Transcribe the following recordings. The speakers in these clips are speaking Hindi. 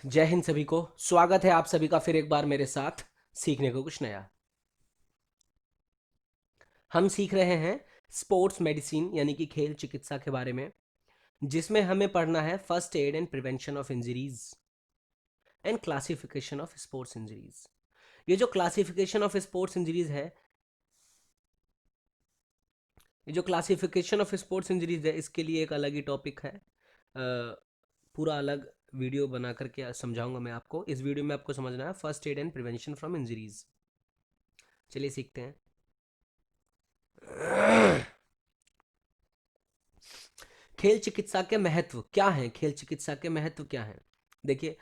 जय हिंद सभी को। स्वागत है आप सभी का फिर एक बार मेरे साथ सीखने को कुछ नया। हम सीख रहे हैं स्पोर्ट्स मेडिसिन यानी कि खेल चिकित्सा के बारे में, जिसमें हमें पढ़ना है first aid and prevention of injuries and classification of sports injuries. ये जो क्लासिफिकेशन ऑफ स्पोर्ट्स इंजरीज है, ये जो क्लासिफिकेशन ऑफ स्पोर्ट्स इंजरीज है, इसके लिए एक अलग ही टॉपिक है। पूरा अलग वीडियो बना करके समझाऊंगा मैं आपको। इस वीडियो में आपको समझना है first aid and prevention from injuries. चलिए सीखते हैं। खेल चिकित्सा के महत्व क्या है? खेल चिकित्सा के महत्व क्या है? देखिए,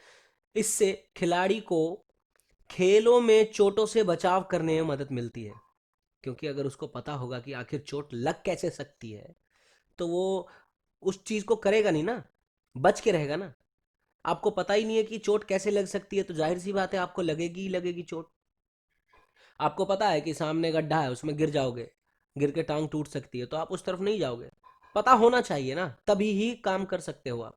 इससे खिलाड़ी को खेलों में चोटों से बचाव करने में मदद मिलती है। क्योंकि अगर उसको पता होगा कि आखिर चोट लग कैसे सकती है, तो वो उस चीज को करेगा नहीं ना, बच के रहेगा ना। आपको पता ही नहीं है कि चोट कैसे लग सकती है, तो जाहिर सी बात है आपको लगेगी ही लगेगी चोट। आपको पता है कि सामने गड्ढा है, उसमें गिर जाओगे, गिर के टांग टूट सकती है, तो आप उस तरफ नहीं जाओगे। पता होना चाहिए ना, तभी ही काम कर सकते हो आप।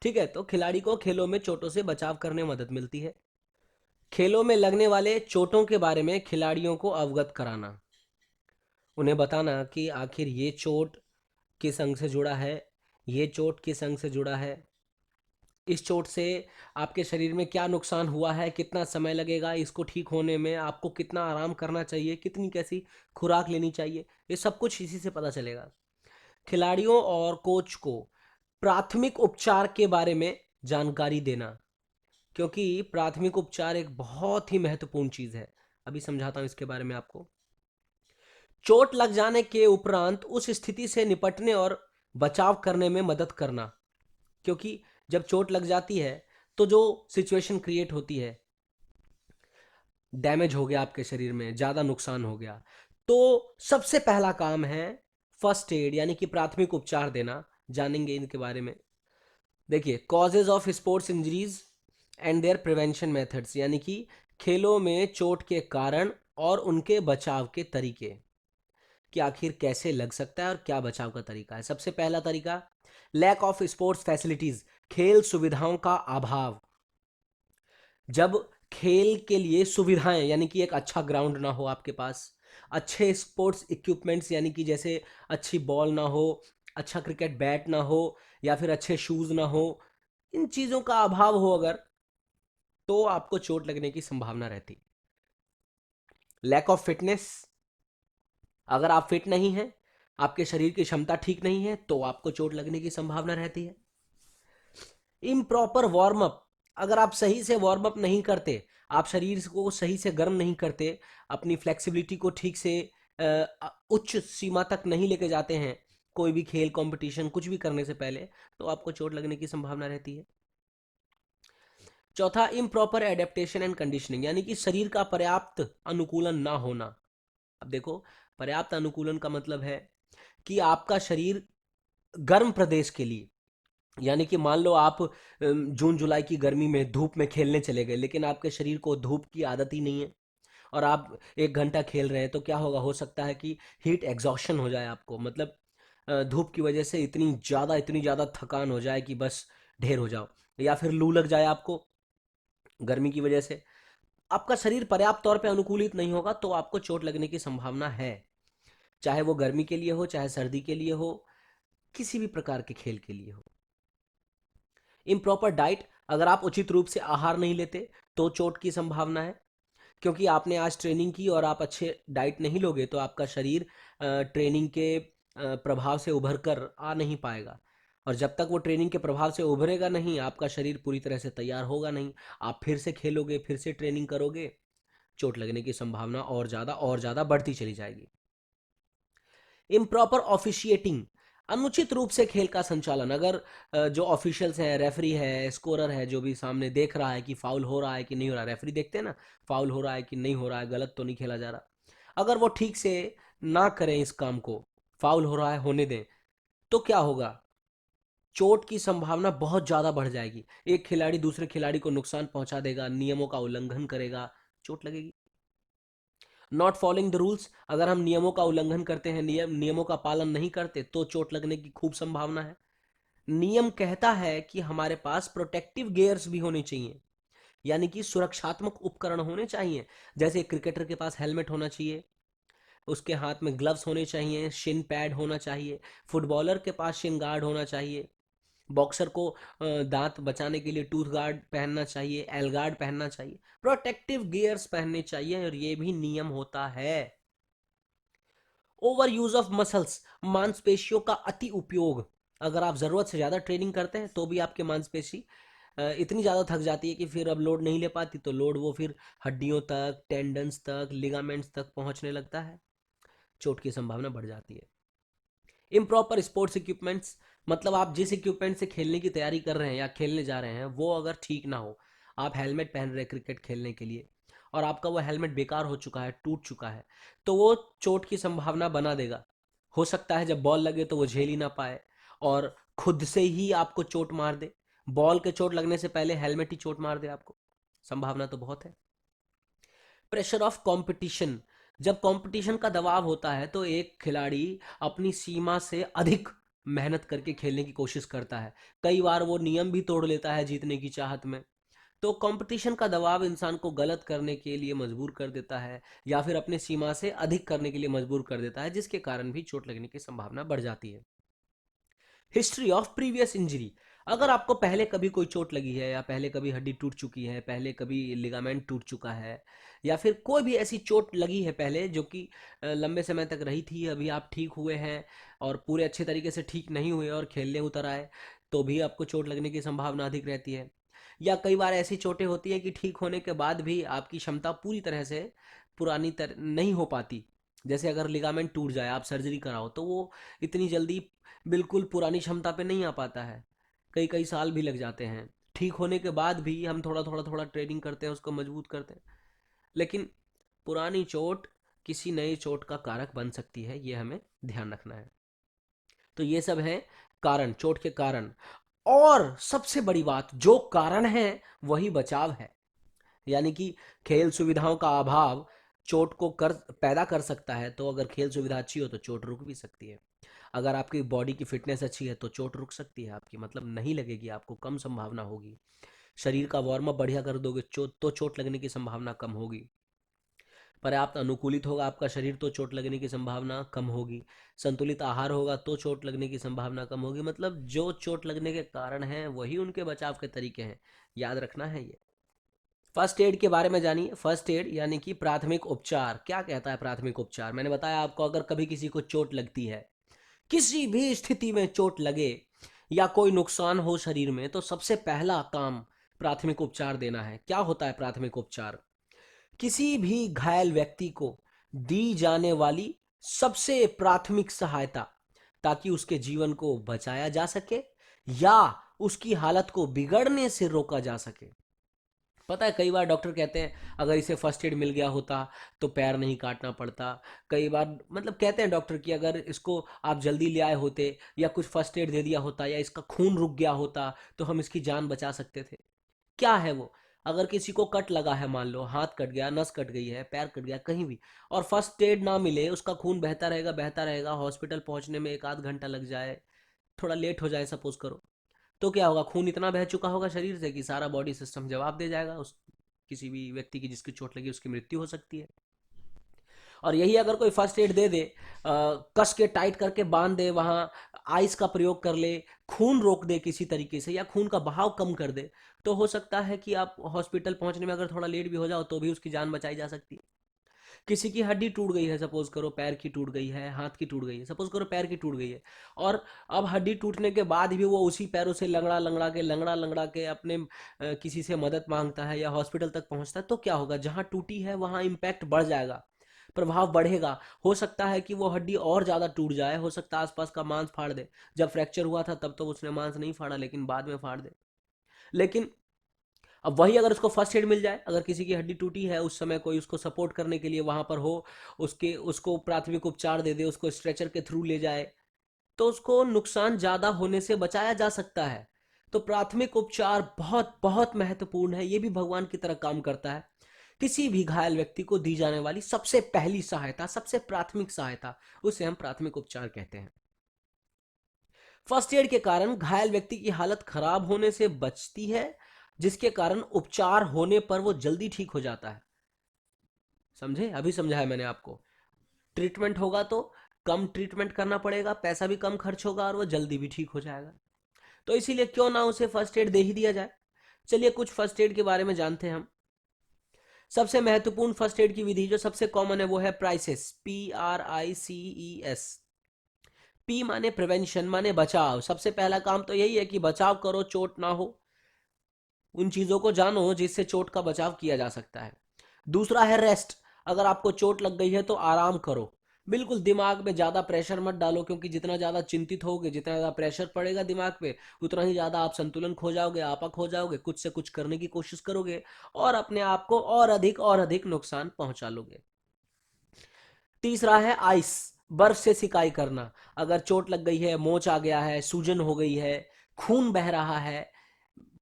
ठीक है, तो खिलाड़ी को खेलों में चोटों से बचाव करने में मदद मिलती है। खेलों में लगने वाले चोटों के बारे में खिलाड़ियों को अवगत कराना, उन्हें बताना कि आखिर ये चोट किस अंग से जुड़ा है, ये चोट किस अंग से जुड़ा है, इस चोट से आपके शरीर में क्या नुकसान हुआ है, कितना समय लगेगा इसको ठीक होने में, आपको कितना आराम करना चाहिए, कितनी कैसी खुराक लेनी चाहिए, ये सब कुछ इसी से पता चलेगा। खिलाड़ियों और कोच को प्राथमिक उपचार के बारे में जानकारी देना, क्योंकि प्राथमिक उपचार एक बहुत ही महत्वपूर्ण चीज है। अभी समझाता हूं इसके बारे में आपको। चोट लग जाने के उपरांत उस स्थिति से निपटने और बचाव करने में मदद करना, क्योंकि जब चोट लग जाती है तो जो सिचुएशन क्रिएट होती है, डैमेज हो गया आपके शरीर में, ज्यादा नुकसान हो गया, तो सबसे पहला काम है फर्स्ट एड यानी कि प्राथमिक उपचार देना। जानेंगे इनके बारे में। देखिए, causes of sports injuries and their prevention methods, यानी कि खेलों में चोट के कारण और उनके बचाव के तरीके, कि आखिर कैसे लग सकता है और क्या बचाव का तरीका है। सबसे पहला तरीका, लैक ऑफ स्पोर्ट्स फैसिलिटीज, खेल सुविधाओं का अभाव। जब खेल के लिए सुविधाएं, यानी कि एक अच्छा ग्राउंड ना हो आपके पास, अच्छे स्पोर्ट्स इक्विपमेंट्स यानी कि जैसे अच्छी बॉल ना हो, अच्छा क्रिकेट बैट ना हो, या फिर अच्छे शूज ना हो, इन चीजों का अभाव हो अगर, तो आपको चोट लगने की संभावना रहती। लैक ऑफ फिटनेस, अगर आप फिट नहीं हैं, आपके शरीर की क्षमता ठीक नहीं है, तो आपको चोट लगने की संभावना रहती है। इम्प्रॉपर वार्म अप, अगर आप सही से वार्म अप नहीं करते, आप शरीर को सही से गर्म नहीं करते, अपनी फ्लेक्सिबिलिटी को ठीक से उच्च सीमा तक नहीं लेके जाते हैं कोई भी खेल कंपटीशन कुछ भी करने से पहले, तो आपको चोट लगने की संभावना रहती है। चौथा, इम्प्रॉपर एडेप्टेशन एंड कंडीशनिंग, यानी कि शरीर का पर्याप्त अनुकूलन ना होना। अब देखो, पर्याप्त अनुकूलन का मतलब है कि आपका शरीर गर्म प्रदेश के लिए, यानी कि मान लो आप जून जुलाई की गर्मी में धूप में खेलने चले गए, लेकिन आपके शरीर को धूप की आदत ही नहीं है, और आप 1 घंटा खेल रहे हैं, तो क्या होगा, हो सकता है कि हीट एग्जॉशन हो जाए आपको, मतलब धूप की वजह से इतनी ज़्यादा थकान हो जाए कि बस ढेर हो जाओ, या फिर लू लग जाए आपको गर्मी की वजह से। आपका शरीर पर्याप्त तौर पे अनुकूलित नहीं होगा, तो आपको चोट लगने की संभावना है, चाहे वो गर्मी के लिए हो, चाहे सर्दी के लिए हो, किसी भी प्रकार के खेल के लिए हो। इम्प्रॉपर डाइट, अगर आप उचित रूप से आहार नहीं लेते, तो चोट की संभावना है, क्योंकि आपने आज ट्रेनिंग की और आप अच्छे डाइट नहीं लोगे, तो आपका शरीर ट्रेनिंग के प्रभाव से उभर कर आ नहीं पाएगा, और जब तक वो ट्रेनिंग के प्रभाव से उभरेगा नहीं, आपका शरीर पूरी तरह से तैयार होगा नहीं। आप फिर से खेलोगे, फिर से ट्रेनिंग करोगे, चोट लगने की संभावना और ज़्यादा बढ़ती चली जाएगी। इम्प्रॉपर ऑफिशिएटिंग, अनुचित रूप से खेल का संचालन, अगर जो ऑफिशियल्स हैं, रेफरी है, स्कोरर है, जो भी सामने देख रहा है कि फाउल हो रहा है कि नहीं हो रहा, रेफरी देखते हैं ना, फाउल हो रहा है कि नहीं हो रहा है, गलत तो नहीं खेला जा रहा, अगर वो ठीक से ना करें इस काम को, फाउल हो रहा है होने दें, तो क्या होगा, चोट की संभावना बहुत ज़्यादा बढ़ जाएगी। एक खिलाड़ी दूसरे खिलाड़ी को नुकसान पहुंचा देगा, नियमों का उल्लंघन करेगा, चोट लगेगी। नॉट फॉलोइंग द रूल्स, अगर हम नियमों का उल्लंघन करते हैं, नियमों का पालन नहीं करते, तो चोट लगने की खूब संभावना है। नियम कहता है कि हमारे पास प्रोटेक्टिव गियर्स भी होने चाहिए, यानी कि सुरक्षात्मक उपकरण होने चाहिए। जैसे क्रिकेटर के पास हेलमेट होना चाहिए, उसके हाथ में ग्लव्स होने चाहिए, शिन पैड होना चाहिए, फुटबॉलर के पास शिन गार्ड होना चाहिए, बॉक्सर को दांत बचाने के लिए टूथ गार्ड पहनना चाहिए, एल गार्ड पहनना चाहिए, प्रोटेक्टिव गियर्स पहनने चाहिए, और ये भी नियम होता है। ओवर यूज ऑफ मसल्स, मांसपेशियों का अति उपयोग। अगर आप जरूरत से ज्यादा ट्रेनिंग करते हैं तो भी आपके मांसपेशी इतनी ज्यादा थक जाती है कि फिर अब लोड नहीं ले पाती, तो लोड वो फिर हड्डियों तक, टेंडन्स तक, लिगामेंट्स तक पहुंचने लगता है, चोट की संभावना बढ़ जाती है। इम्प्रॉपर स्पोर्ट्स इक्विपमेंट्स, मतलब आप जिस इक्विपमेंट से खेलने की तैयारी कर रहे हैं या खेलने जा रहे हैं वो अगर ठीक ना हो, आप हेलमेट पहन रहे हैं क्रिकेट खेलने के लिए और आपका वो हेलमेट बेकार हो चुका है, टूट चुका है, तो वो चोट की संभावना बना देगा। हो सकता है जब बॉल लगे तो वो झेल ही ना पाए और खुद से ही आपको चोट मार दे। बॉल के चोट लगने से पहले हेलमेट ही चोट मार दे आपको, संभावना तो बहुत है। प्रेशर ऑफ कंपटीशन, जब कंपटीशन का दबाव होता है तो एक खिलाड़ी अपनी सीमा से अधिक मेहनत करके खेलने की कोशिश करता है, कई बार वो नियम भी तोड़ लेता है जीतने की चाहत में। तो कंपटीशन का दबाव इंसान को गलत करने के लिए मजबूर कर देता है या फिर अपने सीमा से अधिक करने के लिए मजबूर कर देता है, जिसके कारण भी चोट लगने की संभावना बढ़ जाती है। हिस्ट्री ऑफ प्रीवियस इंजरी, अगर आपको पहले कभी कोई चोट लगी है या पहले कभी हड्डी टूट चुकी है, पहले कभी लिगामेंट टूट चुका है, या फिर कोई भी ऐसी चोट लगी है पहले जो कि लंबे समय तक रही थी, अभी आप ठीक हुए हैं और पूरे अच्छे तरीके से ठीक नहीं हुए और खेलने उतर आए, तो भी आपको चोट लगने की संभावना अधिक रहती है। या कई बार ऐसी चोटें होती है कि ठीक होने के बाद भी आपकी क्षमता पूरी तरह से नहीं हो पाती। जैसे अगर लिगामेंट टूट जाए, आप सर्जरी कराओ, तो वो इतनी जल्दी बिल्कुल पुरानी क्षमता पे नहीं आ पाता है, कई कई साल भी लग जाते हैं। ठीक होने के बाद भी हम थोड़ा ट्रेनिंग करते हैं, उसको मजबूत करते हैं, लेकिन पुरानी चोट किसी नई चोट का कारक बन सकती है, ये हमें ध्यान रखना है। तो ये सब है कारण, चोट के कारण। और सबसे बड़ी बात, जो कारण है वही बचाव है, यानी कि खेल सुविधाओं का अभाव चोट को कर पैदा कर सकता है, तो अगर खेल सुविधा अच्छी हो तो चोट रुक भी सकती है। अगर आपकी बॉडी की फिटनेस अच्छी है तो चोट रुक सकती है आपकी, मतलब नहीं लगेगी आपको, कम संभावना होगी। शरीर का वार्म अप बढ़िया कर दोगे तो चोट लगने की संभावना कम होगी। पर्याप्त अनुकूलित होगा आपका शरीर तो चोट लगने की संभावना कम होगी। संतुलित आहार होगा तो चोट लगने की संभावना कम होगी। मतलब जो चोट लगने के कारण हैं वही उनके बचाव के तरीके हैं, याद रखना है ये। फर्स्ट एड के बारे में जानिए। फर्स्ट एड यानी कि प्राथमिक उपचार। क्या कहता है प्राथमिक उपचार? मैंने बताया आपको, अगर कभी किसी को चोट लगती है, किसी भी स्थिति में चोट लगे या कोई नुकसान हो शरीर में, तो सबसे पहला काम प्राथमिक उपचार देना है। क्या होता है प्राथमिक उपचार? किसी भी घायल व्यक्ति को दी जाने वाली सबसे प्राथमिक सहायता, ताकि उसके जीवन को बचाया जा सके या उसकी हालत को बिगड़ने से रोका जा सके। पता है, कई बार डॉक्टर कहते हैं अगर इसे फर्स्ट एड मिल गया होता तो पैर नहीं काटना पड़ता। कई बार मतलब कहते हैं डॉक्टर कि अगर इसको आप जल्दी ले आए होते या कुछ फर्स्ट एड दे दिया होता या इसका खून रुक गया होता तो हम इसकी जान बचा सकते थे। क्या है वो? अगर किसी को कट लगा है, मान लो हाथ कट गया, नस कट गई है, पैर कट गया कहीं भी, और फर्स्ट एड ना मिले, उसका खून बहता रहेगा, हॉस्पिटल पहुंचने में 1 आध घंटा लग जाए, थोड़ा लेट हो जाए सपोज करो, तो क्या होगा? खून इतना बह चुका होगा शरीर से कि सारा बॉडी सिस्टम जवाब दे जाएगा, उस किसी भी व्यक्ति की जिसकी चोट लगी उसकी मृत्यु हो सकती है। और यही अगर कोई फर्स्ट एड दे दे, कस के टाइट करके बांध दे, वहां आइस का प्रयोग कर ले, खून रोक दे किसी तरीके से या खून का बहाव कम कर दे, तो हो सकता है कि आप हॉस्पिटल पहुंचने में अगर थोड़ा लेट भी हो जाओ तो भी उसकी जान बचाई जा सकती है। किसी की हड्डी टूट गई है, सपोज करो पैर की टूट गई है, हाथ की टूट गई है, सपोज करो पैर की टूट गई है, और अब हड्डी टूटने के बाद भी वो उसी पैरों से लंगड़ा लंगड़ा के अपने किसी से मदद मांगता है या हॉस्पिटल तक पहुंचता है, तो क्या होगा? जहां टूटी है वहां इम्पैक्ट बढ़ जाएगा, प्रभाव बढ़ेगा। हो सकता है कि वो हड्डी और ज्यादा टूट जाए, हो सकता है आसपास का मांस फाड़ दे। जब फ्रैक्चर हुआ था तब तो उसने मांस नहीं फाड़ा, लेकिन बाद में फाड़ दे। लेकिन अब वही अगर उसको फर्स्ट एड मिल जाए, अगर किसी की हड्डी टूटी है उस समय कोई उसको सपोर्ट करने के लिए वहां पर हो, उसको प्राथमिक उपचार दे दे, उसको स्ट्रेचर के थ्रू ले जाए, तो उसको नुकसान ज्यादा होने से बचाया जा सकता है। तो प्राथमिक उपचार बहुत बहुत महत्वपूर्ण है, ये भी भगवान की तरह काम करता है। किसी भी घायल व्यक्ति को दी जाने वाली सबसे पहली सहायता, सबसे प्राथमिक सहायता, उसे हम प्राथमिक उपचार कहते हैं। फर्स्ट एड के कारण घायल व्यक्ति की हालत खराब होने से बचती है, जिसके कारण उपचार होने पर वो जल्दी ठीक हो जाता है। समझे? अभी समझाया मैंने आपको। ट्रीटमेंट होगा तो कम ट्रीटमेंट करना पड़ेगा, पैसा भी कम खर्च होगा और वो जल्दी भी ठीक हो जाएगा। तो इसीलिए क्यों ना उसे फर्स्ट एड दे ही दिया जाए। चलिए कुछ फर्स्ट एड के बारे में जानते हैं हम। सबसे महत्वपूर्ण फर्स्ट एड की विधि जो सबसे कॉमन है वो है प्राइसेस, PRICES। पी माने प्रिवेंशन, माने बचाव। सबसे पहला काम तो यही है कि बचाव करो, चोट ना हो। उन चीजों को जानो जिससे चोट का बचाव किया जा सकता है। दूसरा है रेस्ट। अगर आपको चोट लग गई है तो आराम करो। बिल्कुल दिमाग में ज्यादा प्रेशर मत डालो, क्योंकि जितना ज्यादा चिंतित होगे, जितना ज्यादा प्रेशर पड़ेगा दिमाग पे, उतना ही ज्यादा आप संतुलन खो जाओगे, आपा खो जाओगे, कुछ से कुछ करने की कोशिश करोगे और अपने आप को और अधिक नुकसान पहुंचा लोगे। तीसरा है आइस, बर्फ से सिकाई करना। अगर चोट लग गई है, मोच आ गया है, सूजन हो गई है, खून बह रहा है,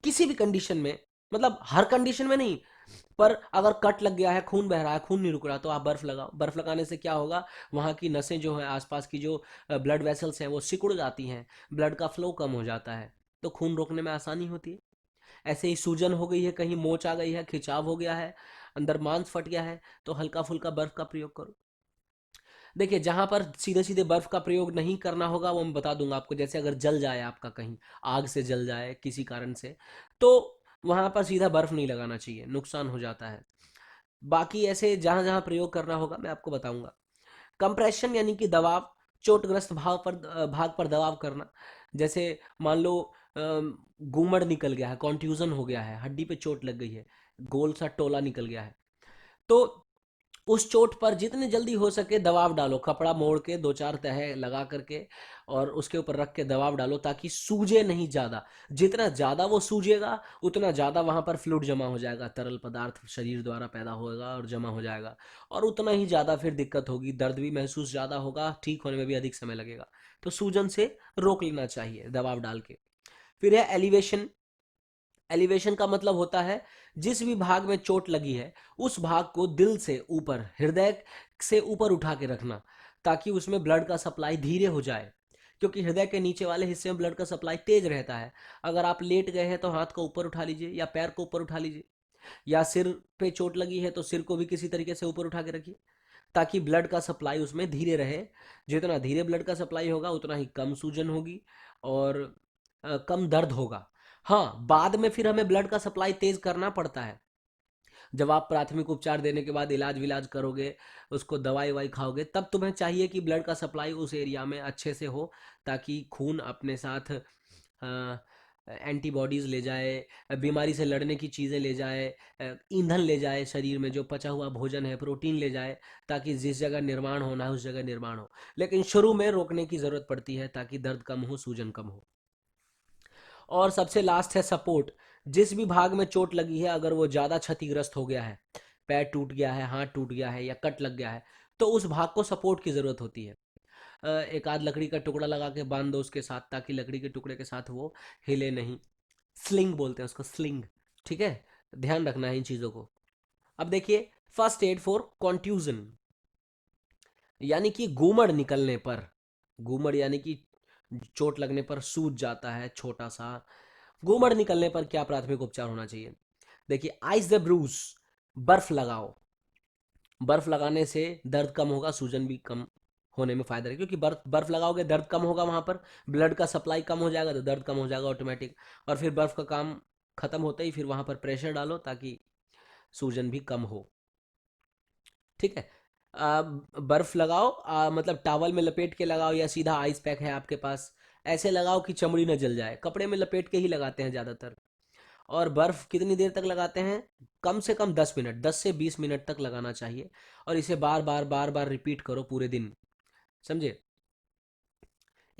किसी भी कंडीशन में, मतलब हर कंडीशन में नहीं, पर अगर कट लग गया है, खून बह रहा है, खून नहीं रुक रहा, तो आप बर्फ लगाओ। बर्फ लगाने से क्या होगा, वहां की नसें जो है, आसपास की जो ब्लड वेसल्स हैं वो सिकुड़ जाती हैं, ब्लड का फ्लो कम हो जाता है, तो खून रोकने में आसानी होती है। ऐसे ही सूजन हो गई है, कहीं मोच आ गई है, खिंचाव हो गया है, अंदर मांस फट गया है, तो हल्का फुल्का बर्फ का प्रयोग करो। देखिए जहां पर सीधे सीधे बर्फ का प्रयोग नहीं करना होगा वो मैं बता दूंगा आपको। जैसे अगर जल जाए आपका, कहीं आग से जल जाए किसी कारण से, तो वहां पर सीधा बर्फ नहीं लगाना चाहिए, नुकसान हो जाता है। बाकी ऐसे जहां जहां प्रयोग करना होगा मैं आपको बताऊंगा। कंप्रेशन यानी कि दबाव, चोटग्रस्त भाग पर दबाव करना। जैसे मान लो गूमड़ निकल गया है, कॉन्ट्यूजन हो गया है, हड्डी पे चोट लग गई है, गोल सा टोला निकल गया है, तो उस चोट पर जितने जल्दी हो सके दबाव डालो, कपड़ा मोड़ के दो चार तह लगा करके और उसके ऊपर रख के दबाव डालो, ताकि सूजे नहीं ज्यादा। जितना ज्यादा वो सूजेगा उतना ज्यादा वहां पर फ्लूइड जमा हो जाएगा, तरल पदार्थ शरीर द्वारा पैदा होगा और जमा हो जाएगा, और उतना ही ज्यादा फिर दिक्कत होगी, दर्द भी महसूस ज्यादा होगा, ठीक होने में भी अधिक समय लगेगा। तो सूजन से रोक लेना चाहिए दबाव डाल के। फिर है एलिवेशन। एलिवेशन का मतलब होता है जिस भी भाग में चोट लगी है उस भाग को दिल से ऊपर, हृदय से ऊपर उठा के रखना, ताकि उसमें ब्लड का सप्लाई धीरे हो जाए, क्योंकि हृदय के नीचे वाले हिस्से में ब्लड का सप्लाई तेज रहता है। अगर आप लेट गए हैं तो हाथ को ऊपर उठा लीजिए या पैर को ऊपर उठा लीजिए, या सिर पे चोट लगी है तो सिर को भी किसी तरीके से ऊपर उठा के रखिए, ताकि ब्लड का सप्लाई उसमें धीरे रहे। जितना धीरे ब्लड का सप्लाई होगा उतना ही कम सूजन होगी और कम दर्द होगा। हाँ, बाद में फिर हमें ब्लड का सप्लाई तेज करना पड़ता है। जब आप प्राथमिक उपचार देने के बाद इलाज विलाज करोगे, उसको दवाई वाई खाओगे, तब तुम्हें चाहिए कि ब्लड का सप्लाई उस एरिया में अच्छे से हो, ताकि खून अपने साथ एंटीबॉडीज ले जाए, बीमारी से लड़ने की चीज़ें ले जाए, ईंधन ले जाए, शरीर में जो पचा हुआ भोजन है, प्रोटीन ले जाए, ताकि जिस जगह निर्माण होना है उस जगह निर्माण हो। लेकिन शुरू में रोकने की ज़रूरत पड़ती है ताकि दर्द कम हो, सूजन कम हो। और सबसे लास्ट है सपोर्ट। जिस भी भाग में चोट लगी है, अगर वो ज़्यादा क्षतिग्रस्त हो गया है, पैर टूट गया है, हाथ टूट गया है या कट लग गया है, तो उस भाग को सपोर्ट की ज़रूरत होती है। एक आध लकड़ी का टुकड़ा लगा के बांध दो उसके साथ, ताकि लकड़ी के टुकड़े के साथ वो हिले नहीं। स्लिंग बोलते हैं उसको, स्लिंग। ठीक है, ध्यान रखना है इन चीज़ों को। अब देखिए, फर्स्ट एड फॉर कॉन्ट्यूजन, यानी कि गूमड़ निकलने पर, गूमड़ यानी कि चोट लगने पर सूज जाता है छोटा सा, गूमड़ निकलने पर क्या प्राथमिक उपचार होना चाहिए। देखिए, आइस द ब्रूस, बर्फ लगाओ। बर्फ लगाने से दर्द कम होगा, सूजन भी कम होने में फायदा है, क्योंकि बर्फ बर्फ लगाओगे दर्द कम होगा, वहां पर ब्लड का सप्लाई कम हो जाएगा तो दर्द कम हो जाएगा ऑटोमेटिक। और फिर बर्फ का काम खत्म होता ही फिर वहां पर प्रेशर डालो ताकि सूजन भी कम हो। ठीक है। बर्फ लगाओ, मतलब टॉवल में लपेट के लगाओ या सीधा आइस पैक है आपके पास, ऐसे लगाओ कि चमड़ी न जल जाए। कपड़े में लपेट के ही लगाते हैं ज़्यादातर। और बर्फ कितनी देर तक लगाते हैं, कम से कम 10 मिनट, 10 से 20 मिनट तक लगाना चाहिए। और इसे बार बार रिपीट करो पूरे दिन। समझे?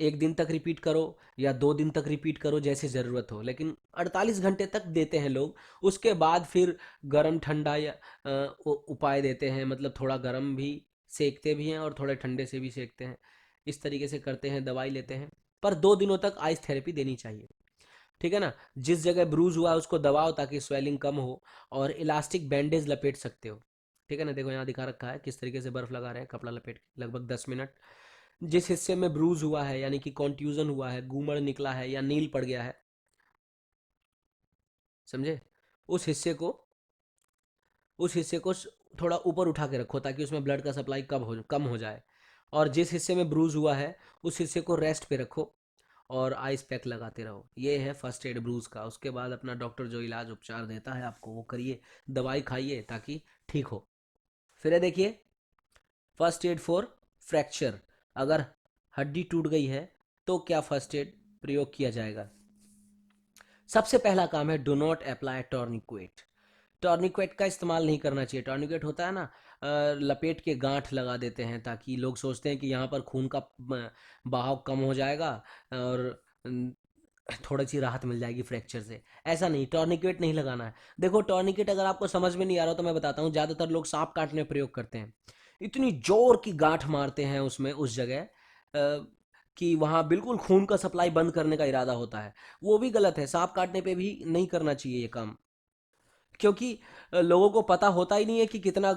एक दिन तक रिपीट करो या 2 दिन तक रिपीट करो, जैसे ज़रूरत हो, लेकिन 48 घंटे तक देते हैं लोग। उसके बाद फिर गर्म ठंडा या उपाय देते हैं, मतलब थोड़ा गर्म भी सेकते भी हैं और थोड़े ठंडे से भी सेकते हैं। इस तरीके से करते हैं, दवाई लेते हैं। पर 2 दिनों तक आइस थेरेपी देनी चाहिए। ठीक है ना? जिस जगह ब्रूज हुआ है उसको दबाओ ताकि स्वेलिंग कम हो, और इलास्टिक बैंडेज लपेट सकते हो। ठीक है ना? देखो यहाँ दिखा रखा है किस तरीके से बर्फ लगा रहे हैं, कपड़ा लपेट के, लगभग 10 मिनट। जिस हिस्से में ब्रूज हुआ है यानी कि कॉन्ट्यूजन हुआ है, गूमड़ निकला है या नील पड़ गया है, समझे, उस हिस्से को उस हिस्से को थोड़ा ऊपर उठा के रखो ताकि उसमें ब्लड का सप्लाई कम हो जाए। और जिस हिस्से में ब्रूज हुआ है उस हिस्से को रेस्ट पे रखो और आइस पैक लगाते रहो। ये है फर्स्ट एड ब्रूज का। उसके बाद अपना डॉक्टर जो इलाज उपचार देता है आपको वो करिए, दवाई खाइए ताकि ठीक हो। फिर ये देखिए, फर्स्ट एड फॉर फ्रैक्चर। अगर हड्डी टूट गई है तो क्या फर्स्ट एड प्रयोग किया जाएगा। सबसे पहला काम है, dough not apply tourniquet. Tourniquet का इस्तेमाल नहीं करना चाहिए। टॉर्निक्वेट होता है ना, लपेट के गांठ लगा देते हैं ताकि लोग सोचते हैं कि यहाँ पर खून का बहाव कम हो जाएगा और थोड़ी सी राहत मिल जाएगी फ्रैक्चर से। ऐसा नहीं, टॉर्निकेट नहीं लगाना है। देखो, टॉर्निकेट अगर आपको समझ में नहीं आ रहा तो मैं बताता हूँ। ज़्यादातर लोग सांप काटने में प्रयोग करते हैं, इतनी जोर की गांठ मारते हैं उसमें, उस जगह कि वहाँ बिल्कुल खून का सप्लाई बंद करने का इरादा होता है। वो भी गलत है, सांप काटने पे भी नहीं करना चाहिए ये काम। क्योंकि लोगों को पता होता ही नहीं है कि कितना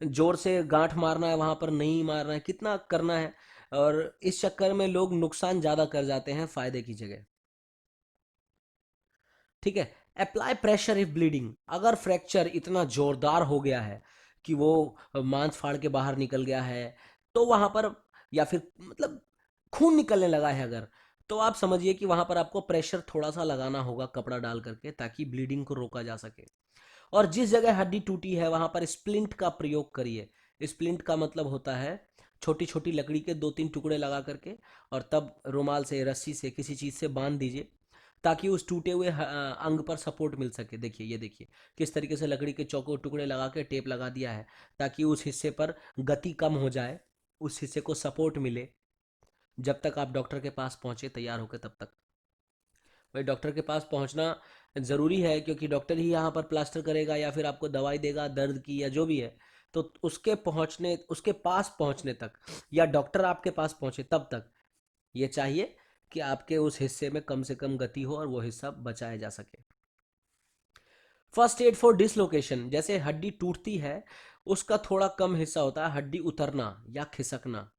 जोर से गांठ मारना है, वहाँ पर नहीं मारना है, कितना करना है। और इस चक्कर में लोग नुकसान ज़्यादा कर जाते हैं फायदे की जगह। ठीक है। Apply pressure if bleeding. अगर फ्रैक्चर इतना जोरदार हो गया है कि वो मांस फाड़ के बाहर निकल गया है, तो वहां पर, या फिर मतलब खून निकलने लगा है अगर, तो आप समझिए कि वहां पर आपको प्रेशर थोड़ा सा लगाना होगा कपड़ा डाल करके ताकि ब्लीडिंग को रोका जा सके। और जिस जगह हड्डी टूटी है वहां पर स्प्लिंट का प्रयोग करिए। स्प्लिंट का मतलब होता है छोटी छोटी लकड़ी के दो तीन टुकड़े लगा करके, और तब रुमाल से, रस्सी से, किसी चीज से बांध दीजिए ताकि उस टूटे हुए अंग पर सपोर्ट मिल सके। देखिए, ये देखिए किस तरीके से लकड़ी के चौकोर टुकड़े लगा के टेप लगा दिया है ताकि उस हिस्से पर गति कम हो जाए, उस हिस्से को सपोर्ट मिले जब तक आप डॉक्टर के पास पहुंचे तैयार होकर। तब तक भाई डॉक्टर के पास पहुंचना ज़रूरी है, क्योंकि डॉक्टर ही यहाँ पर प्लास्टर करेगा या फिर आपको दवाई देगा दर्द की या जो भी है। तो उसके पास पहुंचने तक, या डॉक्टर आपके पास पहुंचे तब तक, ये चाहिए कि आपके उस हिस्से में कम से कम गति हो और वो हिस्सा बचाया जा सके। First aid for dislocation. जैसे हड्डी टूटती है, उसका थोड़ा कम हिस्सा होता है, हड्डी उतरना या खिसकना।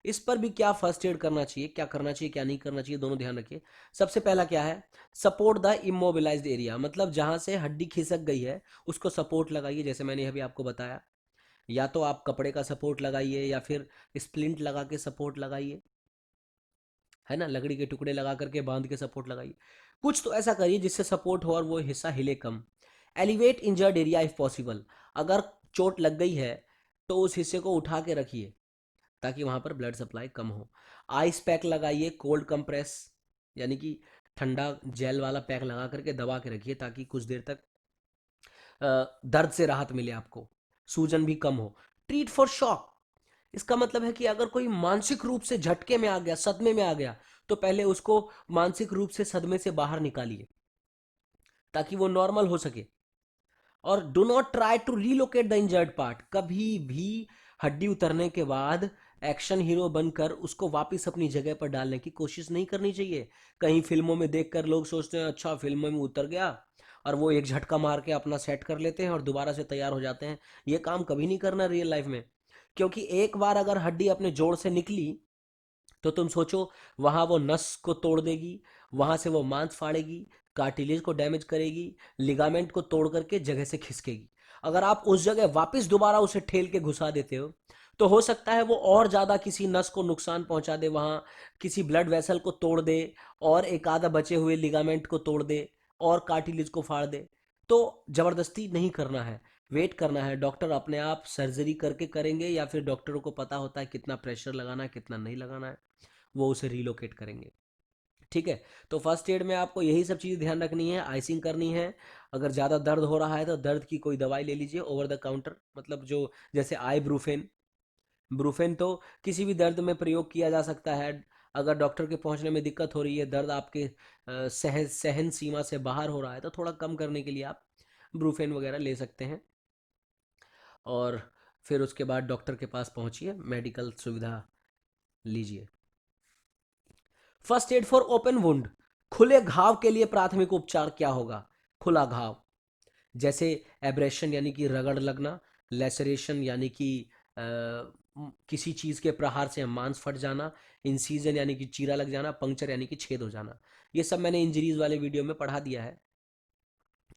इस पर भी क्या फर्स्ट एड करना चाहिए, क्या करना चाहिए क्या नहीं करना चाहिए, दोनों ध्यान रखिए। सबसे पहला क्या है, सपोर्ट द इमोबिलाइज्ड एरिया। मतलब जहां से हड्डी खिसक गई है उसको सपोर्ट लगाइए, जैसे मैंने अभी आपको बताया। या तो आप कपड़े का सपोर्ट लगाइए या फिर स्प्लिंट लगा के सपोर्ट लगाइए, है ना, लकड़ी के टुकड़े लगा करके बांध के सपोर्ट लगाइए। कुछ तो ऐसा करिए जिससे सपोर्ट हो और वो हिस्सा हिले कम। Elevate injured area if possible. अगर चोट लग गई है तो उस हिस्से को उठा के रखिए ताकि वहां पर ब्लड सप्लाई कम हो। आइस पैक लगाइए, कोल्ड कंप्रेस, यानी कि ठंडा जेल वाला पैक लगा करके दबा के रखिए ताकि कुछ देर तक दर्द से राहत मिले आपको, सूजन भी कम हो। Treat for shock. इसका मतलब है कि अगर कोई मानसिक रूप से झटके में आ गया, सदमे में आ गया, तो पहले उसको मानसिक रूप से सदमे से बाहर निकालिए ताकि वो नॉर्मल हो सके। और do not try to relocate the injured part. कभी भी हड्डी उतरने के बाद एक्शन हीरो बनकर उसको वापस अपनी जगह पर डालने की कोशिश नहीं करनी चाहिए। कहीं फिल्मों में देखकर लोग सोचते हैं अच्छा फिल्मों में उतर गया, और वो एक झटका मार के अपना सेट कर लेते हैं और दोबारा से तैयार हो जाते हैं। ये काम कभी नहीं करना रियल लाइफ में। क्योंकि एक बार अगर हड्डी अपने जोड़ से निकली तो तुम सोचो, वहां वो नस को तोड़ देगी, वहां से वो मांस फाड़ेगी, कार्टिलेज को डैमेज करेगी, लिगामेंट को तोड़ करके जगह से खिसकेगी। अगर आप उस जगह वापस दोबारा उसे ठेल के घुसा देते हो तो हो सकता है वो और ज्यादा किसी नस को नुकसान पहुंचा दे, वहां किसी ब्लड वेसल को तोड़ दे, और एक आधा बचे हुए लिगामेंट को तोड़ दे, और कार्टिलेज को फाड़ दे। तो जबरदस्ती नहीं करना है, वेट करना है। डॉक्टर अपने आप सर्जरी करके करेंगे या फिर डॉक्टरों को पता होता है कितना प्रेशर लगाना है कितना नहीं लगाना है, वो उसे रीलोकेट करेंगे। ठीक है। तो फर्स्ट एड में आपको यही सब चीज़ ध्यान रखनी है, आइसिंग करनी है। अगर ज़्यादा दर्द हो रहा है तो दर्द की कोई दवाई ले लीजिए ओवर द काउंटर, मतलब जो जैसे आई ब्रूफेन। ब्रूफेन तो किसी भी दर्द में प्रयोग किया जा सकता है। अगर डॉक्टर के पहुंचने में दिक्कत हो रही है, दर्द आपके सहन सीमा से बाहर हो रहा है, तो थोड़ा कम करने के लिए आप ब्रूफेन वगैरह ले सकते हैं। और फिर उसके बाद डॉक्टर के पास पहुंचिए, मेडिकल सुविधा लीजिए। First aid for open wound. खुले घाव के लिए प्राथमिक उपचार क्या होगा। खुला घाव जैसे एब्रेशन यानी कि रगड़ लगना, लेसरेशन यानी कि किसी चीज के प्रहार से मांस फट जाना, इंसीजन यानी कि चीरा लग जाना, पंक्चर यानी कि छेद हो जाना। ये सब मैंने इंजरीज वाले वीडियो में पढ़ा दिया है,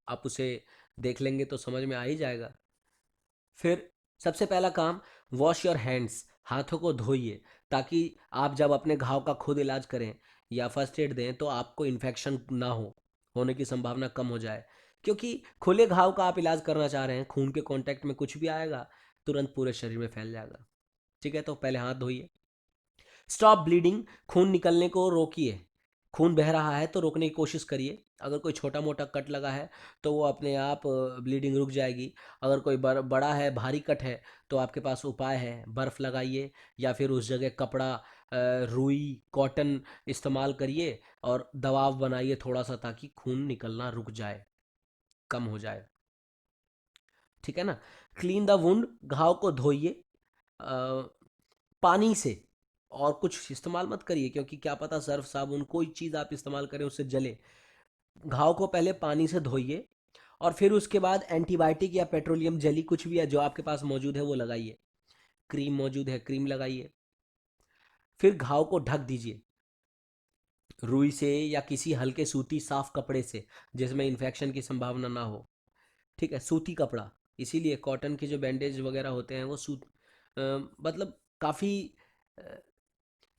आप उसे देख लेंगे तो समझ में आ ही जाएगा। फिर सबसे पहला काम, वॉश योर हैंड्स, हाथों को धोइए, ताकि आप जब अपने घाव का खुद इलाज करें या फर्स्ट एड दें तो आपको इन्फेक्शन ना होने की संभावना कम हो जाए। क्योंकि खुले घाव का आप इलाज करना चाह रहे हैं, खून के कांटेक्ट में कुछ भी आएगा तुरंत पूरे शरीर में फैल जाएगा। ठीक है, तो पहले हाथ धोइए। स्टॉप ब्लीडिंग, खून निकलने को रोकिए। खून बह रहा है तो रोकने की कोशिश करिए। अगर कोई छोटा मोटा कट लगा है तो वो अपने आप ब्लीडिंग रुक जाएगी। अगर कोई बड़ा है, भारी कट है, तो आपके पास उपाय है, बर्फ़ लगाइए या फिर उस जगह कपड़ा, रुई, कॉटन इस्तेमाल करिए और दबाव बनाइए थोड़ा सा, ताकि खून निकलना रुक जाए, कम हो जाए। ठीक है ना। क्लीन द वुंड, घाव को धोइए पानी से, और कुछ इस्तेमाल मत करिए, क्योंकि क्या पता सर्फ साबुन कोई चीज़ आप इस्तेमाल करें उससे जले। घाव को पहले पानी से धोइए और फिर उसके बाद एंटीबायोटिक या पेट्रोलियम जेली कुछ भी है जो आपके पास मौजूद है वो लगाइए। क्रीम मौजूद है, क्रीम लगाइए। फिर घाव को ढक दीजिए रुई से या किसी हल्के सूती साफ कपड़े से जिसमें इन्फेक्शन की संभावना ना हो। ठीक है, सूती कपड़ा, इसीलिए कॉटन के जो बैंडेज वगैरह होते हैं वो मतलब काफ़ी,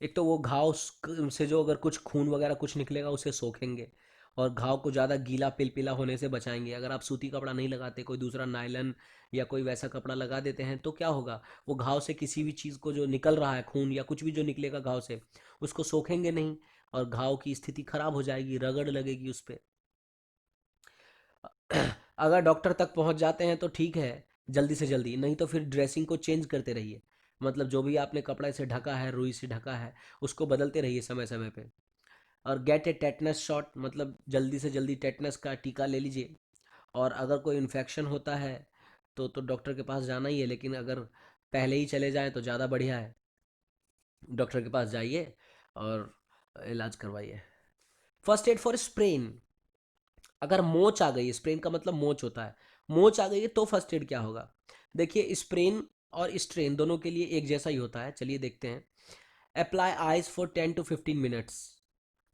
एक तो वो घाव से जो अगर कुछ खून वगैरह कुछ निकलेगा उसे सोखेंगे और घाव को ज़्यादा गीला पिलपिला होने से बचाएंगे। अगर आप सूती कपड़ा नहीं लगाते, कोई दूसरा नायलन या कोई वैसा कपड़ा लगा देते हैं, तो क्या होगा, वो घाव से किसी भी चीज़ को जो निकल रहा है, खून या कुछ भी जो निकलेगा घाव से, उसको सोखेंगे नहीं और घाव की स्थिति खराब हो जाएगी, रगड़ लगेगी उस पर। अगर डॉक्टर तक पहुंच जाते हैं तो ठीक है, जल्दी से जल्दी, नहीं तो फिर ड्रेसिंग को चेंज करते रहिए। मतलब जो भी आपने कपड़े से ढका है, रुई से ढका है, उसको बदलते रहिए समय समय पे। और गेट ए टेटनस शॉट, मतलब जल्दी से जल्दी टेटनस का टीका ले लीजिए। और अगर कोई इन्फेक्शन होता है तो डॉक्टर के पास जाना ही है, लेकिन अगर पहले ही चले जाएं तो ज़्यादा बढ़िया है। डॉक्टर के पास जाइए और इलाज करवाइए। फर्स्ट एड फॉर स्प्रेन, अगर मोच आ गई, स्प्रेन का मतलब मोच होता है, मोच आ गई है तो फर्स्ट एड क्या होगा। देखिए, स्प्रेन और स्ट्रेन दोनों के लिए एक जैसा ही होता है, चलिए देखते हैं। Apply ice for 10 to 15 minutes,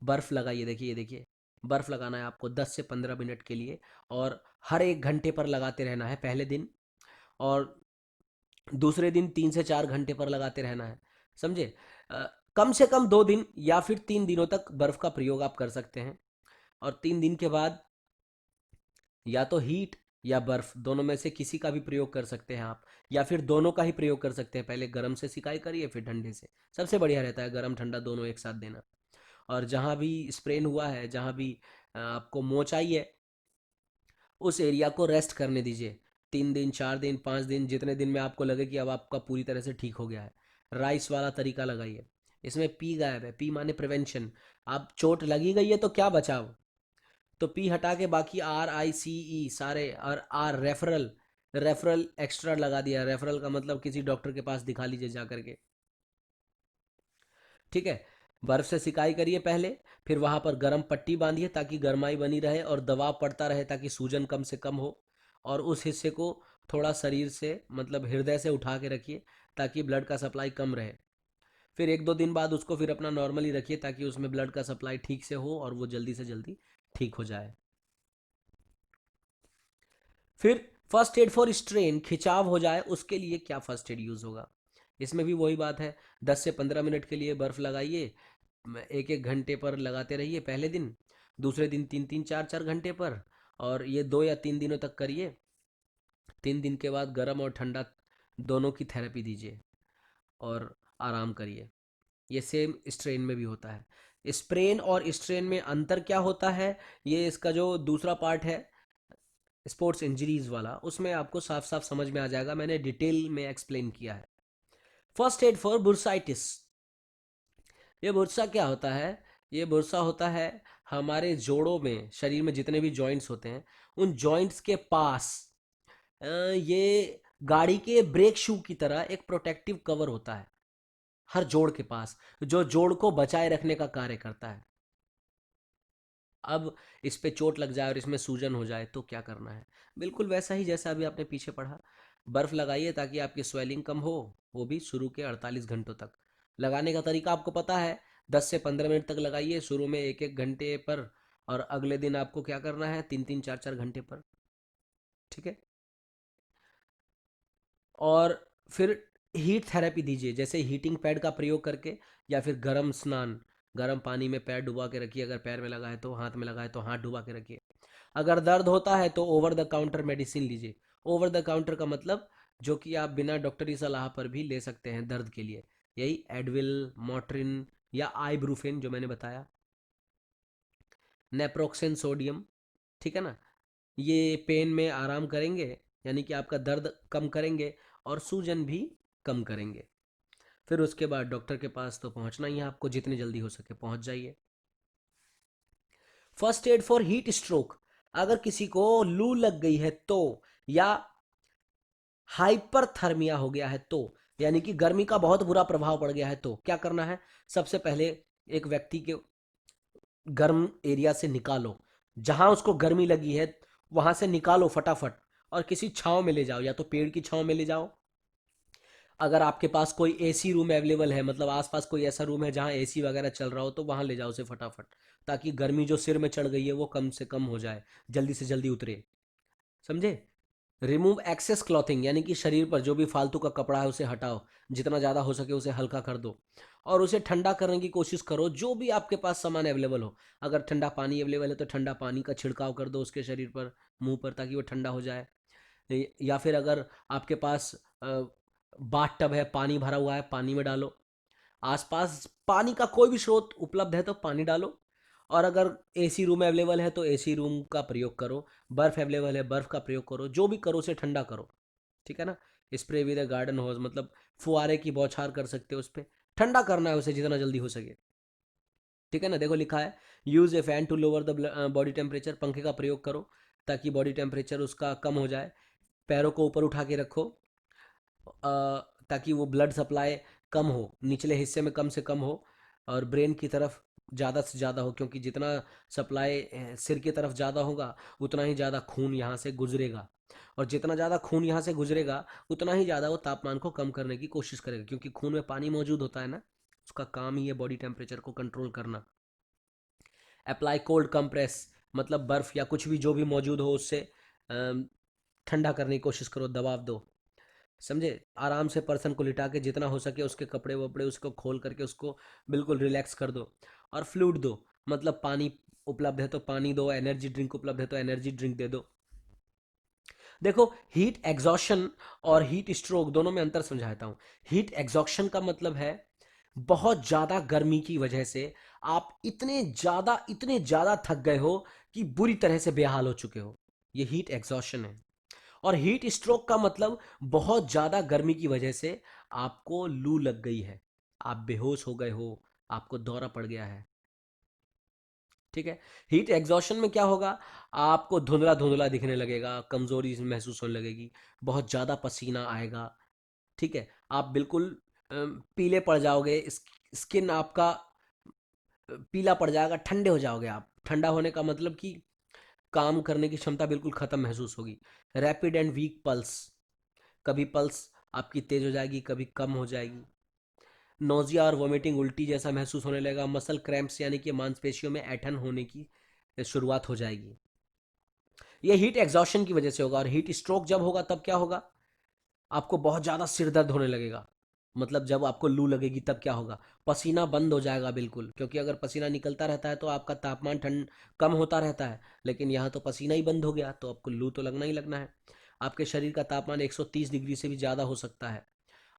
बर्फ लगाइए। देखिए, ये देखिए, बर्फ लगाना है आपको 10 से 15 मिनट के लिए, और हर 1 घंटे पर लगाते रहना है पहले दिन, और दूसरे दिन 3 से 4 घंटे पर लगाते रहना है, समझे। कम से कम 2 दिन या फिर 3 दिनों तक बर्फ का प्रयोग आप कर सकते हैं, और 3 दिन के बाद या तो हीट या बर्फ दोनों में से किसी का भी प्रयोग कर सकते हैं आप, या फिर दोनों का ही प्रयोग कर सकते हैं। पहले गर्म से सिकाई करिए, फिर ठंडे से, सबसे बढ़िया रहता है गर्म ठंडा दोनों एक साथ देना। और जहाँ भी स्प्रेन हुआ है, जहाँ भी आपको मोच आई है, उस एरिया को रेस्ट करने दीजिए। 3 दिन, 4 दिन, 5 दिन, जितने दिन में आपको लगे कि अब आपका पूरी तरह से ठीक हो गया है। राइस वाला तरीका लगाइए। इसमें पी गायब है, पी माने प्रिवेंशन। आप चोट लगी गई है तो क्या बचाव, तो पी हटा के बाकी RICE सारे, और आर रेफरल, रेफरल एक्स्ट्रा लगा दिया। रेफरल का मतलब किसी डॉक्टर के पास दिखा लीजिए जा करके। ठीक है, बर्फ से सिकाई करिए पहले, फिर वहां पर गर्म पट्टी बांधिए ताकि गर्माई बनी रहे और दबाव पड़ता रहे ताकि सूजन कम से कम हो। और उस हिस्से को थोड़ा शरीर से, मतलब हृदय से उठा के रखिए ताकि ब्लड का सप्लाई कम रहे। फिर 1-2 दिन बाद उसको फिर अपना नॉर्मली रखिए ताकि उसमें ब्लड का सप्लाई ठीक से हो और वो जल्दी से जल्दी ठीक हो जाए। फिर फर्स्ट एड फॉर स्ट्रेन, खिंचाव हो जाए उसके लिए क्या फर्स्ट एड यूज़ होगा। इसमें भी वही बात है, 10 से 15 मिनट के लिए बर्फ़ लगाइए, 1-1 घंटे पर लगाते रहिए पहले दिन, दूसरे दिन 3-3, 4-4 घंटे पर, और ये 2 या 3 दिनों तक करिए। 3 दिन के बाद गर्म और ठंडा दोनों की थेरेपी दीजिए और आराम करिए। ये सेम स्ट्रेन में भी होता है। स्प्रेन और स्ट्रेन में अंतर क्या होता है, ये इसका जो दूसरा पार्ट है स्पोर्ट्स इंजरीज वाला, उसमें आपको साफ साफ समझ में आ जाएगा, मैंने डिटेल में एक्सप्लेन किया है। फर्स्ट एड फॉर बुर्साइटिस, ये बुर्सा क्या होता है, ये बुर्सा होता है हमारे जोड़ों में, शरीर में जितने भी जॉइंट्स होते हैं उन जॉइंट्स के पास, ये गाड़ी के ब्रेक शू की तरह एक प्रोटेक्टिव कवर होता है हर जोड़ के पास, जो जोड़ को बचाए रखने का कार्य करता है। अब इस पे चोट लग जाए और इसमें सूजन हो जाए तो क्या करना है, बिल्कुल वैसा ही जैसा अभी आपने पीछे पढ़ा। बर्फ लगाइए ताकि आपकी स्वेलिंग कम हो, वो भी शुरू के 48 घंटों तक। लगाने का तरीका आपको पता है, 10 से 15 मिनट तक लगाइए, शुरू में 1-1 घंटे पर, और अगले दिन आपको क्या करना है, 3-3 4-4 घंटे पर। ठीक है। और फिर हीट थेरेपी दीजिए, जैसे हीटिंग पैड का प्रयोग करके, या फिर गर्म स्नान, गर्म पानी में पैर डुबा के रखिए, अगर पैर में लगा है तो, हाथ में लगा है तो हाथ डुबा के रखिए। अगर दर्द होता है तो ओवर द काउंटर मेडिसिन लीजिए। ओवर द काउंटर का मतलब जो कि आप बिना डॉक्टरी सलाह पर भी ले सकते हैं दर्द के लिए, यही एडविल, मोट्रिन या आइब्रूफेन जो मैंने बताया, नेप्रोक्सेन सोडियम। ठीक है ना। ये पेन में आराम करेंगे, यानी कि आपका दर्द कम करेंगे और सूजन भी कम करेंगे। फिर उसके बाद डॉक्टर के पास तो पहुंचना ही है आपको, जितनी जल्दी हो सके पहुंच जाइए। First aid for heat stroke, अगर किसी को लू लग गई है तो, या हाइपरथर्मिया हो गया है तो, यानी कि गर्मी का बहुत बुरा प्रभाव पड़ गया है तो क्या करना है। सबसे पहले एक व्यक्ति के गर्म एरिया से निकालो, जहां उसको गर्मी लगी है वहां से निकालो फटाफट, और किसी छांव में ले जाओ, या तो पेड़ की छांव में ले जाओ। अगर आपके पास कोई एसी रूम अवेलेबल है, मतलब आसपास कोई ऐसा रूम है जहां एसी वगैरह चल रहा हो, तो वहां ले जाओ उसे फटाफट, ताकि गर्मी जो सिर में चढ़ गई है वो कम से कम हो जाए, जल्दी से जल्दी उतरे। समझे। रिमूव एक्सेस क्लॉथिंग, यानी कि शरीर पर जो भी फालतू का कपड़ा है उसे हटाओ, जितना ज़्यादा हो सके उसे हल्का कर दो, और उसे ठंडा करने की कोशिश करो, जो भी आपके पास सामान अवेलेबल हो। अगर ठंडा पानी अवेलेबल है तो ठंडा पानी का छिड़काव कर दो उसके शरीर पर, मुंह पर, ताकि वो ठंडा हो जाए। या फिर अगर आपके पास बाथ टब है, पानी भरा हुआ है, पानी में डालो। आसपास पानी का कोई भी स्रोत उपलब्ध है तो पानी डालो। और अगर एसी रूम अवेलेबल है तो एसी रूम का प्रयोग करो, बर्फ अवेलेबल है बर्फ का प्रयोग करो, जो भी करो उसे ठंडा करो। ठीक है ना। स्प्रे विद अ गार्डन होज, मतलब फुहारे की बौछार कर सकते हो उस पर, ठंडा करना है उसे जितना जल्दी हो सके। ठीक है ना। देखो लिखा है, use a fan to lower the body temperature, पंखे का प्रयोग करो ताकि बॉडी टेम्परेचर उसका कम हो जाए। पैरों को ऊपर उठा के रखो, ताकि वो ब्लड सप्लाई कम हो, निचले हिस्से में कम से कम हो, और ब्रेन की तरफ ज़्यादा से ज़्यादा हो, क्योंकि जितना सप्लाई सिर की तरफ ज़्यादा होगा उतना ही ज़्यादा खून यहाँ से गुजरेगा, और जितना ज़्यादा खून यहाँ से गुजरेगा उतना ही ज़्यादा वो तापमान को कम करने की कोशिश करेगा, क्योंकि खून में पानी मौजूद होता है ना, उसका काम ही है बॉडी टेम्परेचर को कंट्रोल करना। अप्लाई कोल्ड कंप्रेस, मतलब बर्फ़ या कुछ भी जो भी मौजूद हो उससे ठंडा करने की कोशिश करो, दबाव दो। समझे। आराम से पर्सन को लिटा के जितना हो सके उसके कपड़े वपड़े उसको खोल करके उसको बिल्कुल रिलैक्स कर दो। और फ्लूइड दो, मतलब पानी उपलब्ध है तो पानी दो, एनर्जी ड्रिंक उपलब्ध है तो एनर्जी ड्रिंक दे दो। देखो, हीट एग्जॉशन और हीट स्ट्रोक दोनों में अंतर समझाता हूं। हीट एग्जॉशन का मतलब है बहुत ज्यादा गर्मी की वजह से आप इतने ज्यादा थक गए हो कि बुरी तरह से बेहाल हो चुके हो, ये हीट एग्जॉशन है। और हीट स्ट्रोक का मतलब बहुत ज़्यादा गर्मी की वजह से आपको लू लग गई है, आप बेहोश हो गए हो, आपको दौरा पड़ गया है। ठीक है। हीट एग्जॉशन में क्या होगा, आपको धुंधला धुंधला दिखने लगेगा, कमजोरी महसूस होने लगेगी, बहुत ज़्यादा पसीना आएगा। ठीक है। आप बिल्कुल पीले पड़ जाओगे, स्किन आपका पीला पड़ जाएगा, ठंडे हो जाओगे आप। ठंडा होने का मतलब कि काम करने की क्षमता बिल्कुल खत्म महसूस होगी। रैपिड एंड वीक पल्स, कभी पल्स आपकी तेज हो जाएगी, कभी कम हो जाएगी। नोजिया और वोमिटिंग, उल्टी जैसा महसूस होने लगेगा। मसल क्रैम्प्स, यानी कि मांसपेशियों में ऐठन होने की शुरुआत हो जाएगी। ये हीट एग्जॉशन की वजह से होगा। और हीट स्ट्रोक जब होगा तब क्या होगा, आपको बहुत ज़्यादा सिर दर्द होने लगेगा। मतलब जब आपको लू लगेगी तब क्या होगा, पसीना बंद हो जाएगा बिल्कुल, क्योंकि अगर पसीना निकलता रहता है तो आपका तापमान ठंड कम होता रहता है, लेकिन यहाँ तो पसीना ही बंद हो गया तो आपको लू तो लगना ही लगना है। आपके शरीर का तापमान 130 डिग्री से भी ज़्यादा हो सकता है।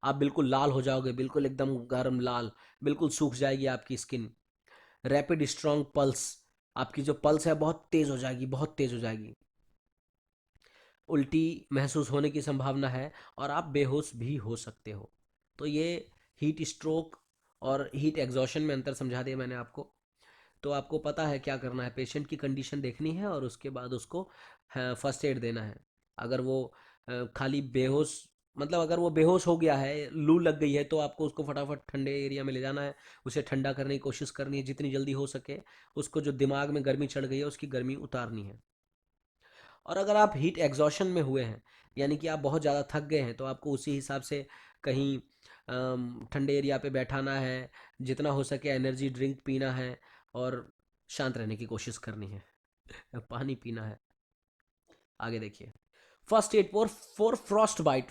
आप बिल्कुल लाल हो जाओगे, बिल्कुल एकदम गर्म लाल, बिल्कुल सूख जाएगी आपकी स्किन। रैपिड स्ट्रॉन्ग पल्स, आपकी जो पल्स है बहुत तेज़ हो जाएगी, बहुत तेज़ हो जाएगी। उल्टी महसूस होने की संभावना है, और आप बेहोश भी हो सकते हो। तो ये हीट स्ट्रोक और हीट एग्जॉशन में अंतर समझा दिया मैंने आपको। तो आपको पता है क्या करना है, पेशेंट की कंडीशन देखनी है और उसके बाद उसको फर्स्ट एड देना है। अगर वो खाली बेहोश, मतलब अगर वो बेहोश हो गया है, लू लग गई है, तो आपको उसको फटाफट ठंडे एरिया में ले जाना है, उसे ठंडा करने की कोशिश करनी है जितनी जल्दी हो सके। उसको जो दिमाग में गर्मी चढ़ गई है उसकी गर्मी उतारनी है। और अगर आप हीट एग्जॉशन में हुए हैं, यानी कि आप बहुत ज़्यादा थक गए हैं, तो आपको उसी हिसाब से कहीं ठंडे एरिया पे बैठाना है, जितना हो सके एनर्जी ड्रिंक पीना है और शांत रहने की कोशिश करनी है, पानी पीना है। आगे देखिए, first aid for frostbite.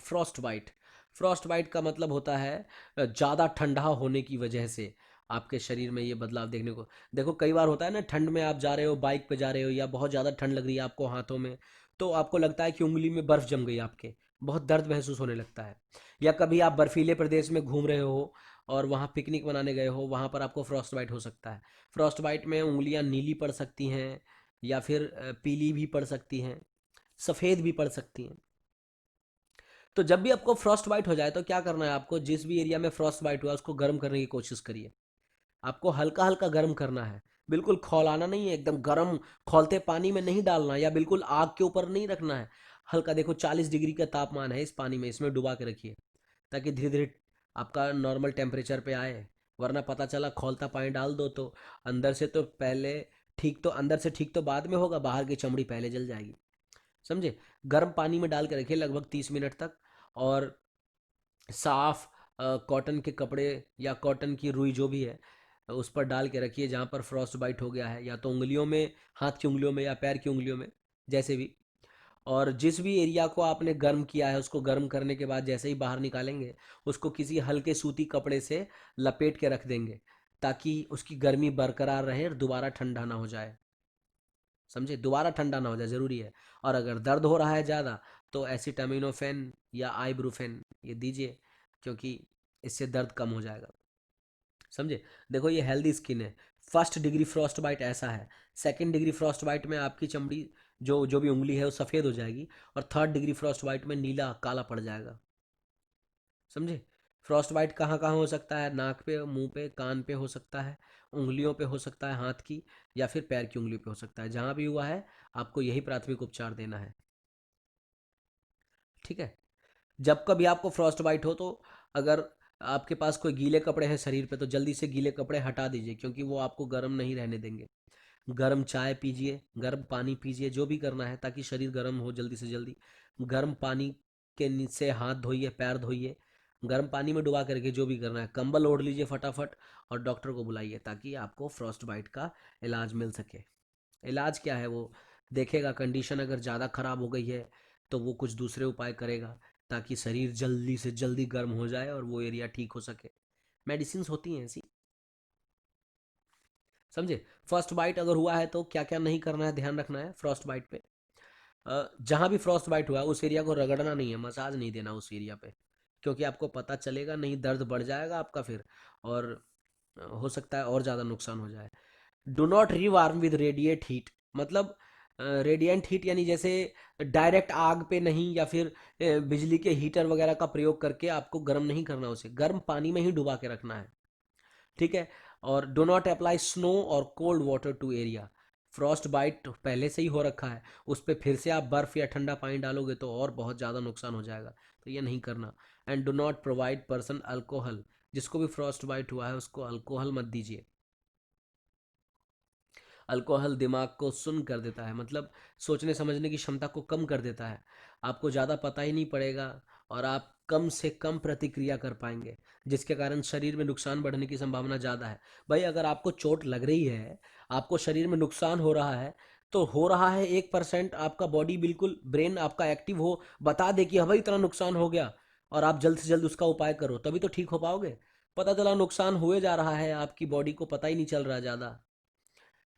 Frostbite का मतलब होता है ज़्यादा ठंडा होने की वजह से आपके शरीर में ये बदलाव देखने को। देखो कई बार होता है ना, ठंड में आप जा रहे हो, बाइक पे जा रहे हो, या बहुत ज़्यादा ठंड लग रही है आपको हाथों में, तो आपको लगता है कि उंगली में बर्फ़ जम गई आपके, बहुत दर्द महसूस होने लगता है। या कभी आप बर्फीले प्रदेश में घूम रहे हो और वहाँ पिकनिक मनाने गए हो, वहाँ पर आपको फ्रॉस्ट बाइट हो सकता है। फ्रॉस्ट बाइट में उंगलियाँ नीली पड़ सकती हैं, या फिर पीली भी पड़ सकती हैं, सफ़ेद भी पड़ सकती हैं। तो जब भी आपको फ्रॉस्ट बाइट हो जाए तो क्या करना है, आपको जिस भी एरिया में फ्रॉस्ट बाइट हुआ उसको गर्म करने की कोशिश करिए। आपको हल्का हल्का गर्म करना है, बिल्कुल खौलाना नहीं है, एकदम गर्म खौलते पानी में नहीं डालना, या बिल्कुल आग के ऊपर नहीं रखना है। हल्का, देखो 40 डिग्री का तापमान है इस पानी में, इसमें डुबा के रखिए, ताकि धीरे धीरे आपका नॉर्मल टेम्परेचर पे आए। वरना पता चला खौलता पानी डाल दो तो अंदर से तो पहले ठीक, तो अंदर से ठीक तो बाद में होगा, बाहर की चमड़ी पहले जल जाएगी। समझे? गर्म पानी में डाल के रखिए लगभग 30 मिनट तक। और साफ कॉटन के कपड़े या कॉटन की रुई जो भी है उस पर डाल के रखिए जहाँ पर फ्रॉस्ट बाइट हो गया है, या तो उंगलियों में, हाथ की उंगलियों में, या पैर की उंगलियों में, जैसे भी। और जिस भी एरिया को आपने गर्म किया है उसको गर्म करने के बाद जैसे ही बाहर निकालेंगे, उसको किसी हल्के सूती कपड़े से लपेट के रख देंगे, ताकि उसकी गर्मी बरकरार रहे और दोबारा ठंडा ना हो जाए। समझे? दोबारा ठंडा ना हो जाए, ज़रूरी है। और अगर दर्द हो रहा है ज़्यादा, तो एसिटामिनोफेन या आइब्रूफेन ये दीजिए, क्योंकि इससे दर्द कम हो जाएगा। समझे? देखो ये हेल्दी स्किन है। फर्स्ट डिग्री फ्रॉस्ट बाइट ऐसा है। सेकंड डिग्री फ्रॉस्ट बाइट में आपकी चमड़ी, जो जो भी उंगली है वो सफ़ेद हो जाएगी, और थर्ड डिग्री फ्रॉस्ट बाइट में नीला काला पड़ जाएगा। समझे? फ्रॉस्ट बाइट कहाँ कहाँ हो सकता है? नाक पे, मुंह पे, कान पे हो सकता है, उंगलियों पे हो सकता है हाथ की, या फिर पैर की उंगली पे हो सकता है। जहाँ भी हुआ है आपको यही प्राथमिक उपचार देना है। ठीक है? जब कभी आपको फ्रॉस्ट बाइट हो, तो अगर आपके पास कोई गीले कपड़े हैं शरीर पे, तो जल्दी से गीले कपड़े हटा दीजिए, क्योंकि वो आपको गर्म नहीं रहने देंगे। गर्म चाय पीजिए, गर्म पानी पीजिए, जो भी करना है ताकि शरीर गर्म हो जल्दी से जल्दी। गर्म पानी के नीचे हाथ धोइए, पैर धोइए, गर्म पानी में डुबा करके जो भी करना है, कंबल ओढ़ लीजिए फटाफट, और डॉक्टर को बुलाइए ताकि आपको फ्रॉस्ट बाइट का इलाज मिल सके। इलाज क्या है, वो देखेगा, कंडीशन अगर ज़्यादा ख़राब हो गई है तो वो कुछ दूसरे उपाय करेगा, ताकि शरीर जल्दी से जल्दी गर्म हो जाए और वो एरिया ठीक हो सके। मेडिसिन होती हैं ऐसी। समझे? फर्स्ट बाइट अगर हुआ है तो क्या क्या नहीं करना है, ध्यान रखना है फ्रॉस्ट बाइट पे। जहाँ भी फ्रॉस्ट बाइट हुआ है उस एरिया को रगड़ना नहीं है, मसाज नहीं देना उस एरिया पे, क्योंकि आपको पता चलेगा नहीं, दर्द बढ़ जाएगा आपका फिर, और हो सकता है और ज़्यादा नुकसान हो जाए। Do not rewarm with radiate heat. मतलब रेडिएंट हीट यानी जैसे डायरेक्ट आग पे नहीं, या फिर बिजली के हीटर वगैरह का प्रयोग करके आपको गर्म नहीं करना, उसे गर्म पानी में ही डुबा के रखना है। ठीक है? और डो नॉट अप्लाई स्नो और cold water to area. Frostbite पहले से ही हो रखा है, उस पर फिर से आप बर्फ या ठंडा पानी डालोगे तो और बहुत ज़्यादा नुकसान हो जाएगा, तो ये नहीं करना। And do not provide person alcohol. जिसको भी फ्रॉस्ट बाइट हुआ है उसको अल्कोहल मत दीजिए। अल्कोहल दिमाग को सुन्न कर देता है, मतलब सोचने समझने की क्षमता को कम कर देता है। आपको ज़्यादा पता ही नहीं पड़ेगा, और आप कम से कम प्रतिक्रिया कर पाएंगे, जिसके कारण शरीर में नुकसान बढ़ने की संभावना ज़्यादा है। भाई अगर आपको चोट लग रही है, आपको शरीर में नुकसान हो रहा है, तो हो रहा है 1%, आपका बॉडी बिल्कुल, ब्रेन आपका एक्टिव हो, बता दे कि हाँ भाई इतना नुकसान हो गया, और आप जल्द से जल्द उसका उपाय करो, तभी तो ठीक हो पाओगे। पता चला नुकसान हुए जा रहा है, आपकी बॉडी को पता ही नहीं चल रहा ज़्यादा,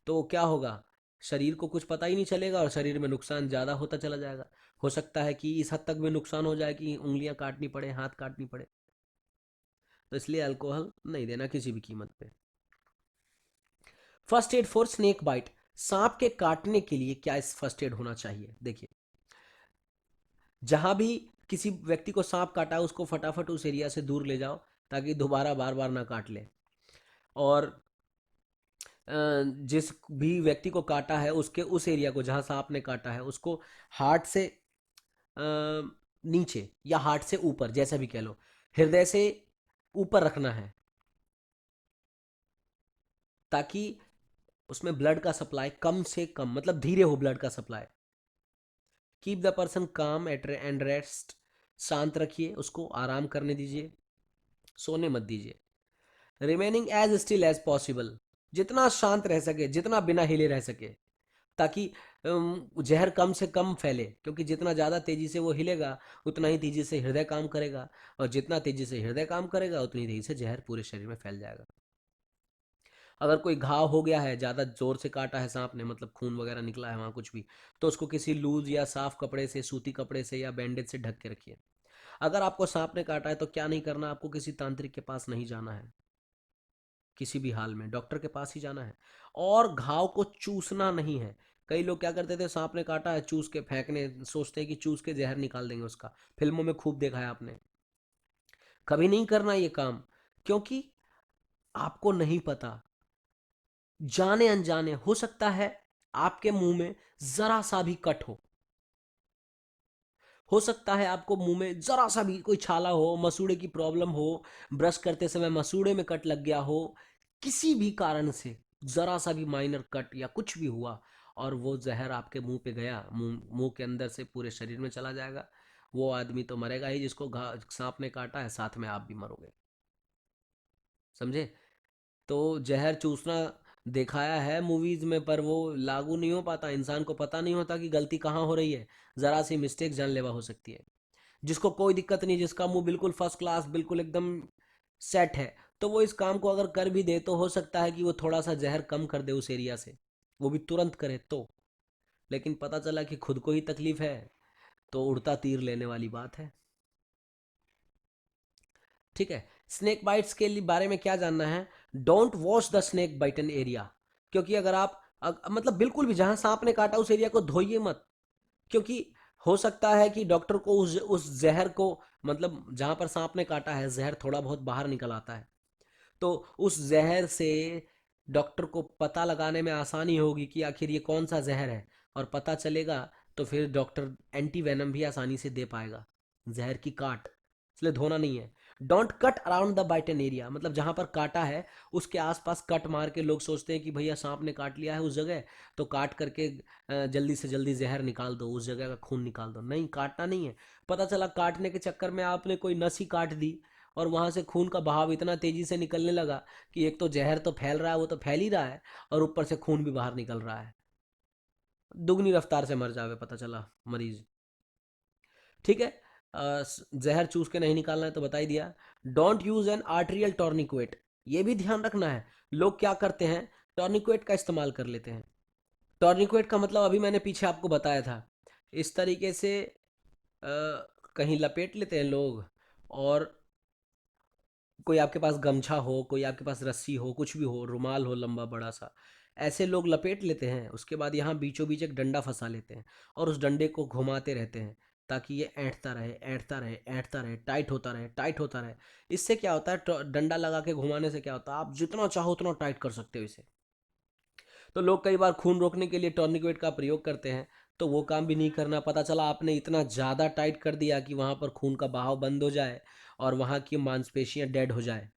तो क्या होगा? शरीर को कुछ पता ही नहीं चलेगा और शरीर में नुकसान ज़्यादा होता चला जाएगा। हो सकता है कि इस हद तक भी नुकसान हो जाए कि उंगलियां काटनी पड़े, हाथ काटनी पड़े। तो इसलिए अल्कोहल नहीं देना किसी भी कीमत पे। First aid for snake bite. सांप के काटने के लिए क्या इस फर्स्ट एड होना चाहिए? देखिए, जहां भी किसी व्यक्ति को सांप काटा है उसको फटाफट उस एरिया से दूर ले जाओ, ताकि दोबारा बार बार ना काट ले। और जिस भी व्यक्ति को काटा है उसके उस एरिया को, जहां सांप ने काटा है उसको हार्ट से अ, नीचे या हार्ट से ऊपर, जैसा भी कह लो, हृदय से ऊपर रखना है, ताकि उसमें ब्लड का सप्लाई कम से कम, मतलब धीरे हो ब्लड का supply. Keep the person calm and एंड रेस्ट, शांत रखिए, उसको आराम करने दीजिए, सोने मत दीजिए। Remaining as still as possible, जितना शांत रह सके, जितना बिना हिले रह सके, ताकि जहर कम से कम फैले, क्योंकि जितना ज़्यादा तेजी से वो हिलेगा उतना ही तेजी से हृदय काम करेगा, और जितना तेजी से हृदय काम करेगा उतनी तेजी से जहर पूरे शरीर में फैल जाएगा। अगर कोई घाव हो गया है, ज़्यादा जोर से काटा है सांप ने, मतलब खून वगैरह निकला है वहाँ कुछ भी, तो उसको किसी लूज या साफ कपड़े से, सूती कपड़े से या बैंडेज से ढक के रखिए। अगर आपको सांप ने काटा है तो क्या नहीं करना, आपको किसी तांत्रिक के पास नहीं जाना है, किसी भी हाल में डॉक्टर के पास ही जाना है। और घाव को चूसना नहीं है। कई लोग क्या करते थे, सांप ने काटा है, चूस के फेंकने, सोचते हैं कि चूस के जहर निकाल देंगे उसका। फिल्मों में खूब देखा है आपने। कभी नहीं करना ये काम, क्योंकि आपको नहीं पता, जाने अनजाने हो सकता है आपके मुंह में जरा सा भी कट हो सकता है आपको मुंह में जरा सा भी कोई छाला हो, मसूड़े की प्रॉब्लम हो, ब्रश करते समय मसूड़े में कट लग गया हो, किसी भी कारण से जरा सा भी माइनर कट या कुछ भी हुआ, और वो जहर आपके मुंह पे गया, मुंह मुंह के अंदर से पूरे शरीर में चला जाएगा, वो आदमी तो मरेगा ही, जिसको सांप ने काटा है, साथ में आप भी मरोगे। समझे? तो जहर चूसना दिखाया है मूवीज में, पर वो लागू नहीं हो पाता, इंसान को पता नहीं होता कि गलती कहाँ हो रही है, जरा सी मिस्टेक जानलेवा हो सकती है। जिसको कोई दिक्कत नहीं, जिसका मुंह बिल्कुल फर्स्ट क्लास, बिल्कुल एकदम सेट है, तो वो इस काम को अगर कर भी दे तो हो सकता है कि वो थोड़ा सा जहर कम कर दे उस एरिया से, वो भी तुरंत करे तो। लेकिन पता चला कि खुद को ही तकलीफ है, तो उड़ता तीर लेने वाली बात है। ठीक है। स्नेक बाइट्स के लिए बारे में क्या जानना है? Don't wash the snake bitten area, क्योंकि अगर आप मतलब बिल्कुल भी जहां सांप ने काटा उस एरिया को धोइए मत, क्योंकि हो सकता है कि डॉक्टर को उस जहर को, मतलब जहां पर सांप ने काटा है जहर थोड़ा बहुत बाहर निकल आता है, तो उस जहर से डॉक्टर को पता लगाने में आसानी होगी कि आखिर ये कौन सा जहर है, और पता चलेगा तो फिर डॉक्टर एंटी वेनम भी आसानी से दे पाएगा जहर की काट। इसलिए धोना नहीं है। Don't cut around the bitten area, मतलब जहां पर काटा है उसके आसपास कट मार के लोग सोचते हैं कि भैया सांप ने काट लिया है उस जगह, तो काट करके जल्दी से जल्दी जहर निकाल दो, उस जगह का खून निकाल दो। नहीं, काटना नहीं है। पता चला काटने के चक्कर में आपने कोई नस ही काट दी, और वहां से खून का बहाव इतना तेजी से निकलने लगा कि एक तो जहर तो फैल रहा है, वो तो फैल ही रहा है, और ऊपर से खून भी बाहर निकल रहा है, दुगनी रफ्तार से मर जावे पता चला मरीज। ठीक है। जहर चूस के नहीं निकालना है तो बता ही दिया। Don't use N arterial tourniquet, ये भी ध्यान रखना है। लोग क्या करते हैं, टॉर्निक्वेट का इस्तेमाल कर लेते हैं। टॉर्निक्वेट का मतलब अभी मैंने पीछे आपको बताया था, इस तरीके से कहीं लपेट लेते हैं लोग, और कोई आपके पास गमछा हो, कोई आपके पास रस्सी हो, कुछ भी हो, रुमाल हो लंबा बड़ा सा, ऐसे लोग लपेट लेते हैं, उसके बाद यहाँ बीचों बीच एक डंडा फंसा लेते हैं, और उस डंडे को घुमाते रहते हैं, ताकि ये ऐंठता रहे, ऐंठता रहे, ऐंठता रहे, टाइट होता रहे, टाइट होता रहे। इससे क्या होता है, डंडा लगा के घुमाने से क्या होता है, आप जितना चाहो उतना टाइट कर सकते हो इसे। तो लोग कई बार खून रोकने के लिए टॉर्निकेट का प्रयोग करते हैं, तो वो काम भी नहीं करना। पता चला आपने इतना ज़्यादा टाइट कर दिया कि वहाँ पर खून का बहाव बंद हो जाए, और वहाँ की मांसपेशियाँ डेड हो जाए।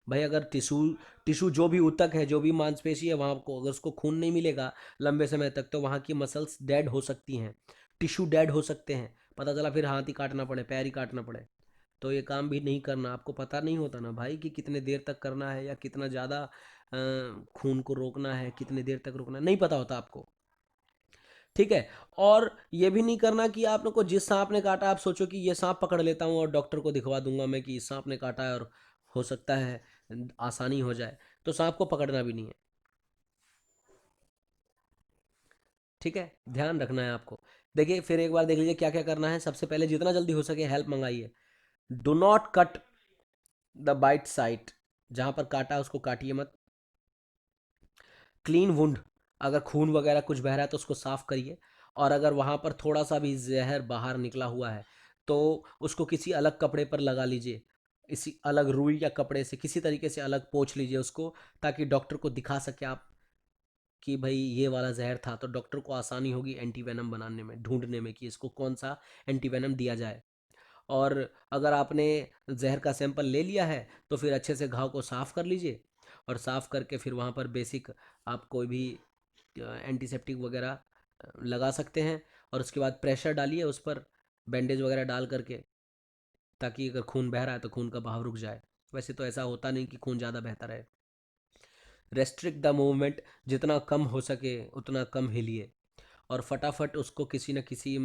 भाई अगर टिश्यू टिश्यू जो भी ऊतक है, जो भी मांसपेशी है, वहाँ को अगर उसको खून नहीं मिलेगा लंबे समय तक, तो वहाँ की मसल्स डेड हो सकती हैं, टिश्यू डेड हो सकते हैं। पता चला फिर हाथ ही काटना पड़े, पैर ही काटना पड़े, तो ये काम भी नहीं करना। आपको पता नहीं होता ना भाई कि कितने देर तक करना है, या कितना ज़्यादा खून को रोकना है, कितने देर तक रोकना है, नहीं पता होता आपको। ठीक है। और ये भी नहीं करना कि आपने को जिस सांप ने काटा आप सोचो कि ये सांप पकड़ लेता हूँ और डॉक्टर को दिखवा दूंगा मैं कि इस सांप ने काटा है और हो सकता है आसानी हो जाए, तो सांप को पकड़ना भी नहीं है। ठीक है, ध्यान रखना है आपको। देखिए फिर एक बार देख लीजिए क्या क्या करना है। सबसे पहले जितना जल्दी हो सके हेल्प मंगाइए। Do not cut the bite site, जहां पर काटा उसको काटिए मत। क्लीन वुंड, अगर खून वगैरह कुछ बह रहा है तो उसको साफ करिए, और अगर वहाँ पर थोड़ा सा भी जहर बाहर निकला हुआ है तो उसको किसी अलग कपड़े पर लगा लीजिए, इसी अलग रुई या कपड़े से किसी तरीके से अलग पोंछ लीजिए उसको, ताकि डॉक्टर को दिखा सके आप कि भाई ये वाला जहर था, तो डॉक्टर को आसानी होगी एंटीवेनम बनाने में, ढूंढने में कि इसको कौन सा एंटीवेनम दिया जाए। और अगर आपने जहर का सैंपल ले लिया है तो फिर अच्छे से घाव को साफ़ कर लीजिए, और साफ़ करके फिर वहाँ पर बेसिक आप कोई भी एंटीसेप्टिक वगैरह लगा सकते हैं। और उसके बाद प्रेशर डालिए उस पर, बैंडेज वगैरह डाल करके, ताकि अगर खून बह रहा है तो खून का बहाव रुक जाए। वैसे तो ऐसा होता नहीं कि खून ज़्यादा बहता रहे। रेस्ट्रिक्ट द मूवमेंट, जितना कम हो सके उतना कम हिलिए, और फटाफट उसको किसी न किसी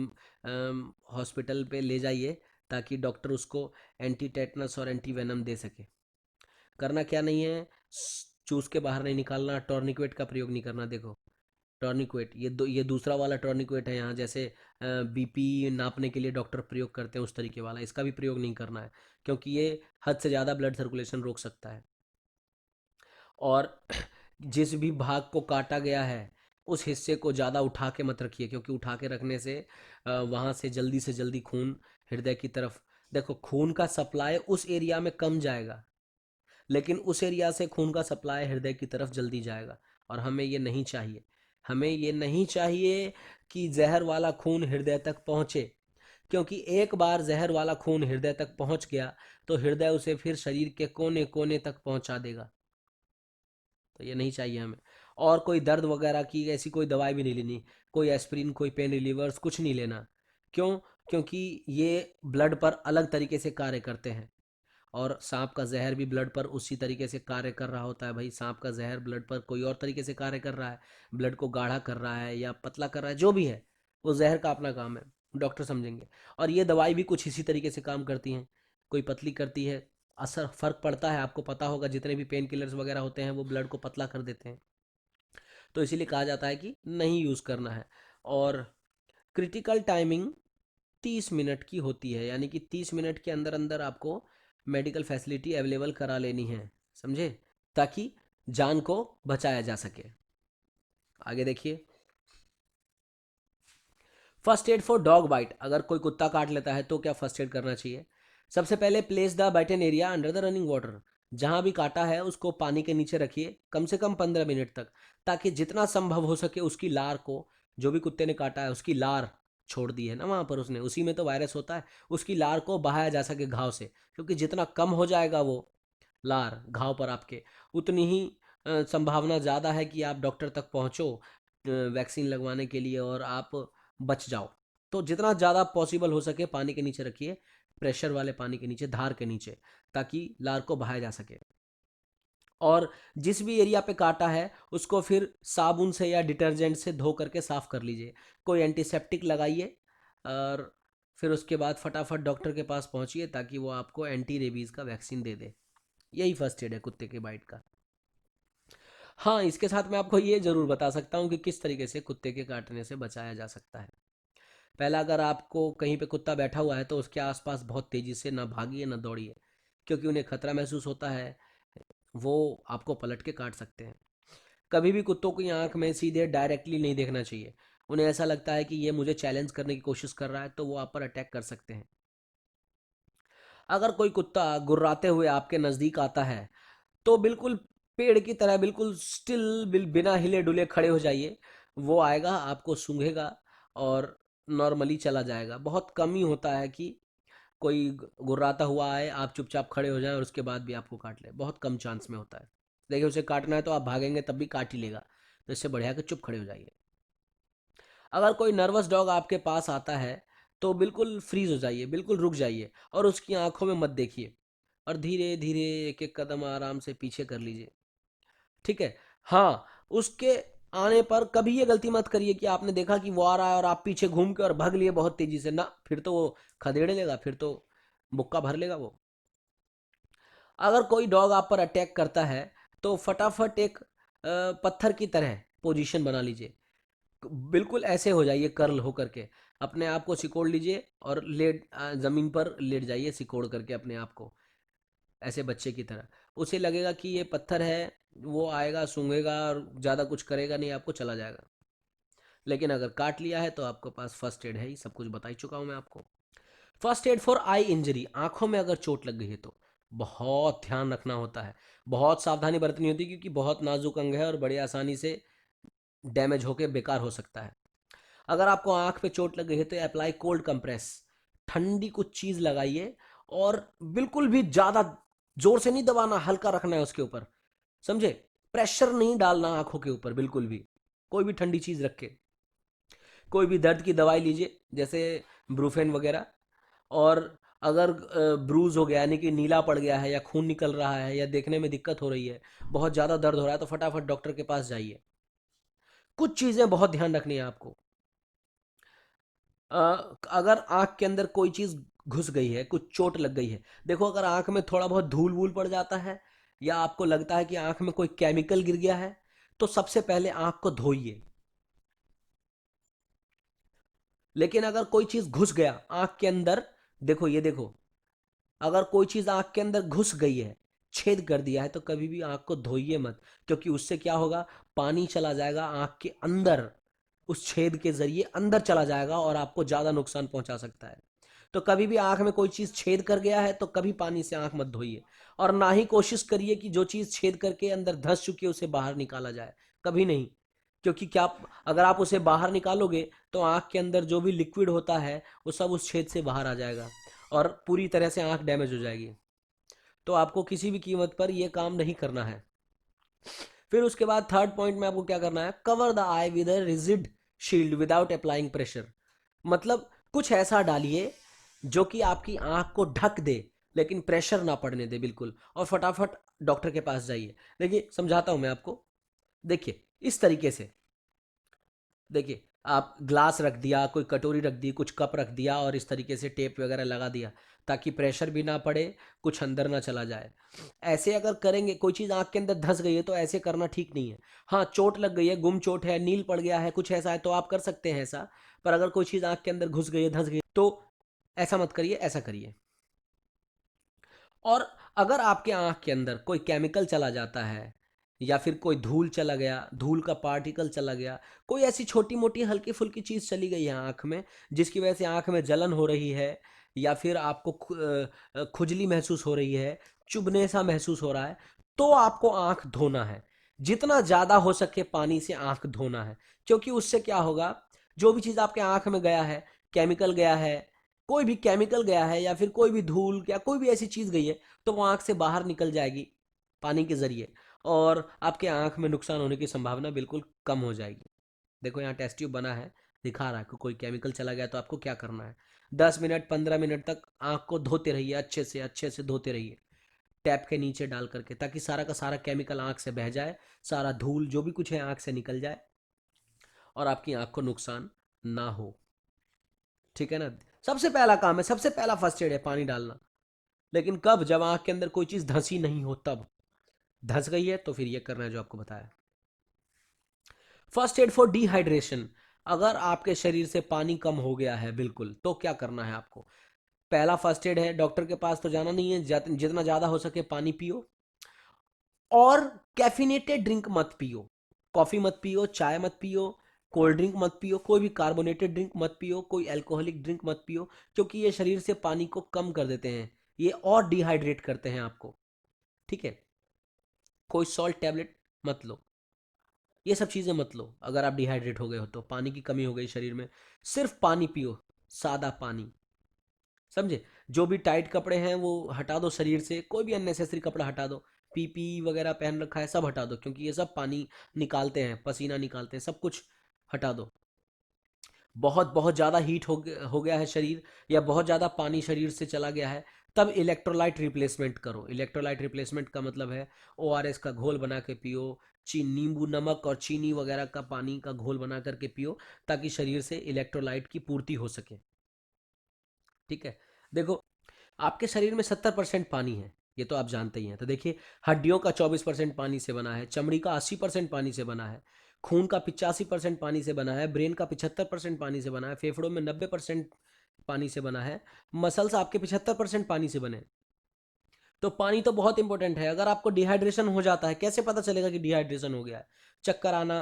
हॉस्पिटल पे ले जाइए, ताकि डॉक्टर उसको एंटी टेटनस और एंटी वेनम दे सके। करना क्या नहीं है, चूस के बाहर नहीं निकालना, टॉर्निक्वेट का प्रयोग नहीं करना। देखो टॉर्निक्वेट, ये दूसरा वाला टॉर्निक्वेट है, यहाँ जैसे बीपी नापने के लिए डॉक्टर प्रयोग करते हैं उस तरीके वाला, इसका भी प्रयोग नहीं करना है, क्योंकि ये हद से ज़्यादा ब्लड सर्कुलेशन रोक सकता है। और जिस भी भाग को काटा गया है उस हिस्से को ज़्यादा उठा के मत रखिए, क्योंकि उठा के रखने से वहाँ से जल्दी खून हृदय की तरफ, देखो खून का सप्लाई उस एरिया में कम जाएगा, लेकिन उस एरिया से खून का सप्लाई हृदय की तरफ जल्दी जाएगा, और हमें ये नहीं चाहिए। हमें ये नहीं चाहिए कि जहर वाला खून हृदय तक पहुँचे, क्योंकि एक बार जहर वाला खून हृदय तक पहुँच गया तो हृदय उसे फिर शरीर के कोने कोने तक पहुँचा देगा। तो ये नहीं चाहिए हमें। और कोई दर्द वगैरह की ऐसी कोई दवाई भी नहीं लेनी, कोई एस्पिरिन, कोई पेन रिलीवर्स कुछ नहीं लेना। क्यों? क्योंकि ये ब्लड पर अलग तरीके से कार्य करते हैं, और सांप का जहर भी ब्लड पर उसी तरीके से कार्य कर रहा होता है। भाई सांप का जहर ब्लड पर कोई और तरीके से कार्य कर रहा है, ब्लड को गाढ़ा कर रहा है या पतला कर रहा है, जो भी है वो जहर का अपना काम है, डॉक्टर समझेंगे। और ये दवाई भी कुछ इसी तरीके से काम करती हैं, कोई पतली करती है, असर फर्क पड़ता है, आपको पता होगा जितने भी पेन किलर्स वगैरह होते हैं वो ब्लड को पतला कर देते हैं, तो इसीलिए कहा जाता है कि नहीं यूज़ करना है। और क्रिटिकल टाइमिंग 30 मिनट की होती है, यानी कि 30 मिनट के अंदर अंदर आपको मेडिकल फैसिलिटी अवेलेबल करा लेनी है, समझे, ताकि जान को बचाया जा सके। आगे देखिए, first aid for dog bite. अगर कोई कुत्ता काट लेता है तो क्या फर्स्ट एड करना चाहिए? सबसे पहले place the bitten area under the running water. जहां भी काटा है उसको पानी के नीचे रखिए कम से कम 15 मिनट तक, ताकि जितना संभव हो सके उसकी लार को, जो भी कुत्ते ने काटा है उसकी लार छोड़ दी है ना वहां पर उसने, उसी में तो वायरस होता है, उसकी लार को बहाया जा सके घाव से, क्योंकि जितना कम हो जाएगा वो लार घाव पर आपके, उतनी ही संभावना ज़्यादा है कि आप डॉक्टर तक पहुँचो वैक्सीन लगवाने के लिए और आप बच जाओ। तो जितना ज़्यादा पॉसिबल हो सके पानी के नीचे रखिए, प्रेशर वाले पानी के नीचे, धार के नीचे, ताकि लार को बहाया जा सके। और जिस भी एरिया पे काटा है उसको फिर साबुन से या डिटर्जेंट से धो करके साफ कर लीजिए, कोई एंटीसेप्टिक लगाइए, और फिर उसके बाद फटाफट डॉक्टर के पास पहुंचिए ताकि वो आपको एंटी रेबीज़ का वैक्सीन दे दे। यही फर्स्ट एड है कुत्ते के बाइट का। हाँ, इसके साथ मैं आपको ये ज़रूर बता सकता हूँ कि किस तरीके से कुत्ते के काटने से बचाया जा सकता है। पहला, अगर आपको कहीं पे कुत्ता बैठा हुआ है तो उसके आसपास बहुत तेज़ी से ना भागिए ना दौड़िए, क्योंकि उन्हें खतरा महसूस होता है, वो आपको पलट के काट सकते हैं। कभी भी कुत्तों की आंख में सीधे डायरेक्टली नहीं देखना चाहिए, उन्हें ऐसा लगता है कि ये मुझे चैलेंज करने की कोशिश कर रहा है तो वो आप पर अटैक कर सकते हैं। अगर कोई कुत्ता गुर्राते हुए आपके नज़दीक आता है तो बिल्कुल पेड़ की तरह बिल्कुल स्टिल, बिना हिले डुले खड़े हो जाइए। वो आएगा, आपको सूंघेगा और नॉर्मली चला जाएगा। बहुत कम ही होता है कि कोई गुर्राता हुआ आए, आप चुपचाप खड़े हो जाएं और उसके बाद भी आपको काट ले, बहुत कम चांस में होता है। देखिए उसे काटना है तो आप भागेंगे तब भी काट ही लेगा, तो इससे बढ़िया कि चुप खड़े हो जाइए। अगर कोई नर्वस डॉग आपके पास आता है तो बिल्कुल फ्रीज हो जाइए, बिल्कुल रुक जाइए और उसकी आंखों में मत देखिए, और धीरे धीरे एक एक कदम आराम से पीछे कर लीजिए, ठीक है। हाँ, उसके आने पर कभी ये गलती मत करिए कि आपने देखा कि वो आ रहा है और आप पीछे घूम के और भाग लिए बहुत तेजी से, ना, फिर तो वो खदेड़ लेगा, फिर तो मुक्का भर लेगा वो। अगर कोई डॉग आप पर अटैक करता है तो फटाफट एक पत्थर की तरह पोजीशन बना लीजिए, बिल्कुल ऐसे हो जाइए कर्ल होकर के, अपने आप को सिकोड़ लीजिए और जमीन पर लेट जाइए सिकोड़ करके अपने आप को, ऐसे बच्चे की तरह। उसे लगेगा कि ये पत्थर है, वो आएगा सूंघेगा और ज़्यादा कुछ करेगा नहीं, आपको चला जाएगा। लेकिन अगर काट लिया है तो आपके पास फर्स्ट एड है ही, सब कुछ बता ही चुका हूँ मैं आपको। First aid for I injury, आंखों में अगर चोट लग गई है तो बहुत ध्यान रखना होता है, बहुत सावधानी बरतनी होती है, क्योंकि बहुत नाजुक अंग है और बड़ी आसानी से डैमेज होकर बेकार हो सकता है। अगर आपको आंख पे चोट लग गई है तो अप्लाई कोल्ड कंप्रेस, ठंडी कुछ चीज़ लगाइए, और बिल्कुल भी ज़्यादा जोर से नहीं दबाना, हल्का रखना है उसके ऊपर, समझे, प्रेशर नहीं डालना आंखों के ऊपर बिल्कुल भी, कोई भी ठंडी चीज़ रख के। कोई भी दर्द की दवाई लीजिए, जैसे ब्रूफेन वगैरह। और अगर ब्रूज हो गया यानी कि नीला पड़ गया है या खून निकल रहा है या देखने में दिक्कत हो रही है, बहुत ज़्यादा दर्द हो रहा है, तो फटाफट डॉक्टर के पास जाइए। कुछ चीज़ें बहुत ध्यान रखनी है आपको। अगर आंख के अंदर कोई चीज़ घुस गई है, कुछ चोट लग गई है, देखो अगर आंख में थोड़ा बहुत धूल वूल पड़ जाता है या आपको लगता है कि आंख में कोई केमिकल गिर गया है, तो सबसे पहले आंख को धोइए। लेकिन अगर कोई चीज़ घुस गया आंख के अंदर, देखो ये देखो, अगर कोई चीज आंख के अंदर घुस गई है, छेद कर दिया है, तो कभी भी आंख को धोइए मत, क्योंकि उससे क्या होगा, पानी चला जाएगा आंख के अंदर, उस छेद के जरिए अंदर चला जाएगा और आपको ज्यादा नुकसान पहुंचा सकता है। तो कभी भी आंख में कोई चीज छेद कर गया है तो कभी पानी से आंख मत धोइए। और ना ही कोशिश करिए कि जो चीज छेद करके अंदर धंस चुकी है उसे बाहर निकाला जाए, कभी नहीं। क्योंकि क्या, अगर आप उसे बाहर निकालोगे तो आंख के अंदर जो भी लिक्विड होता है वो सब उस छेद से बाहर आ जाएगा और पूरी तरह से आंख डैमेज हो जाएगी। तो आपको किसी भी कीमत पर यह काम नहीं करना है। फिर उसके बाद थर्ड पॉइंट में आपको क्या करना है, cover the I with a rigid shield without applying pressure. मतलब कुछ ऐसा डालिए जो कि आपकी आंख को ढक दे लेकिन प्रेशर ना पड़ने दे बिल्कुल, और फटाफट डॉक्टर के पास जाइए। देखिए समझाता हूं मैं आपको। देखिए इस तरीके से, देखिए आप ग्लास रख दिया, कोई कटोरी रख दी, कुछ कप रख दिया और इस तरीके से टेप वगैरह लगा दिया ताकि प्रेशर भी ना पड़े, कुछ अंदर ना चला जाए। ऐसे अगर करेंगे, कोई चीज़ आंख के अंदर धंस गई है तो ऐसे करना ठीक नहीं है। हाँ चोट लग गई है, गुम चोट है, नील पड़ गया है, कुछ ऐसा है तो आप कर सकते हैं ऐसा। पर अगर कोई चीज़ आंख के अंदर घुस गई है, धंस गई, तो ऐसा मत करिए, ऐसा करिए। और अगर आपके आंख के अंदर कोई केमिकल चला जाता है या फिर कोई धूल चला गया, धूल का पार्टिकल चला गया, कोई ऐसी छोटी मोटी हल्की फुल्की चीज़ चली गई है आंख में जिसकी वजह से आंख में जलन हो रही है या फिर आपको खुजली महसूस हो रही है, चुभने सा महसूस हो रहा है, तो आपको आंख धोना है। जितना ज़्यादा हो सके पानी से आंख धोना है। क्योंकि उससे क्या होगा, जो भी चीज़ आपके आंख में गया है, केमिकल गया है, कोई भी केमिकल गया है या फिर कोई भी धूल या कोई भी ऐसी चीज़ गई है, तो वो आंख से बाहर निकल जाएगी पानी के जरिए और आपके आंख में नुकसान होने की संभावना बिल्कुल कम हो जाएगी। देखो यहाँ टेस्ट ट्यूब बना है, दिखा रहा है कि कोई केमिकल चला गया तो आपको क्या करना है। 10 मिनट 15 मिनट तक आंख को धोते रहिए, अच्छे से धोते रहिए टैप के नीचे डाल करके, ताकि सारा का सारा केमिकल आंख से बह जाए, सारा धूल जो भी कुछ है आंख से निकल जाए और आपकी आंख को नुकसान ना हो। ठीक है ना। सबसे पहला काम है, सबसे पहला फर्स्ट एड है पानी डालना। लेकिन कब, जब आंख के अंदर कोई चीज धंसी नहीं हो तब। धंस गई है तो फिर ये करना है जो आपको बताया। First aid for dehydration. अगर आपके शरीर से पानी कम हो गया है बिल्कुल, तो क्या करना है आपको। पहला फर्स्ट एड है, डॉक्टर के पास तो जाना नहीं है, जितना ज्यादा हो सके पानी पियो। और कैफिनेटेड ड्रिंक मत पियो, कॉफी मत पियो, चाय मत पियो, कोल्ड ड्रिंक मत पियो, कोई भी कार्बोनेटेड ड्रिंक मत पियो, कोई अल्कोहलिक ड्रिंक मत पियो, क्योंकि ये शरीर से पानी को कम कर देते हैं, ये और डिहाइड्रेट करते हैं आपको। ठीक है। कोई सॉल्ट टैबलेट मत लो, ये सब चीज़ें मत लो। अगर आप डिहाइड्रेट हो गए हो तो, पानी की कमी हो गई शरीर में, सिर्फ पानी पियो, सादा पानी। समझे। जो भी टाइट कपड़े हैं वो हटा दो शरीर से, कोई भी अननेसेसरी कपड़ा हटा दो, पीपी वगैरह पहन रखा है सब हटा दो, क्योंकि ये सब पानी निकालते हैं, पसीना निकालते हैं, सब कुछ हटा दो। बहुत बहुत ज़्यादा हीट हो गया है शरीर, या बहुत ज़्यादा पानी शरीर से चला गया है, तब इलेक्ट्रोलाइट रिप्लेसमेंट करो। इलेक्ट्रोलाइट रिप्लेसमेंट का मतलब है ओआरएस का घोल बना के पियो, नींबू नमक और चीनी वगैरह का पानी का घोल बना करके पियो, ताकि शरीर से इलेक्ट्रोलाइट की पूर्ति हो सके। ठीक है। देखो आपके शरीर में 70% पानी है, ये तो आप जानते ही हैं। तो देखिए, हड्डियों का 24% पानी से बना है, चमड़ी का 80% पानी से बना है, खून का 85% पानी से बना है, ब्रेन का 75% पानी से बना है, फेफड़ों में 90% पानी से बना है, मसल्स आपके 75% पानी से बने। तो पानी तो बहुत इंपॉर्टेंट है। अगर आपको डिहाइड्रेशन हो जाता है, कैसे पता चलेगा कि डिहाइड्रेशन हो गया है। चक्कर आना,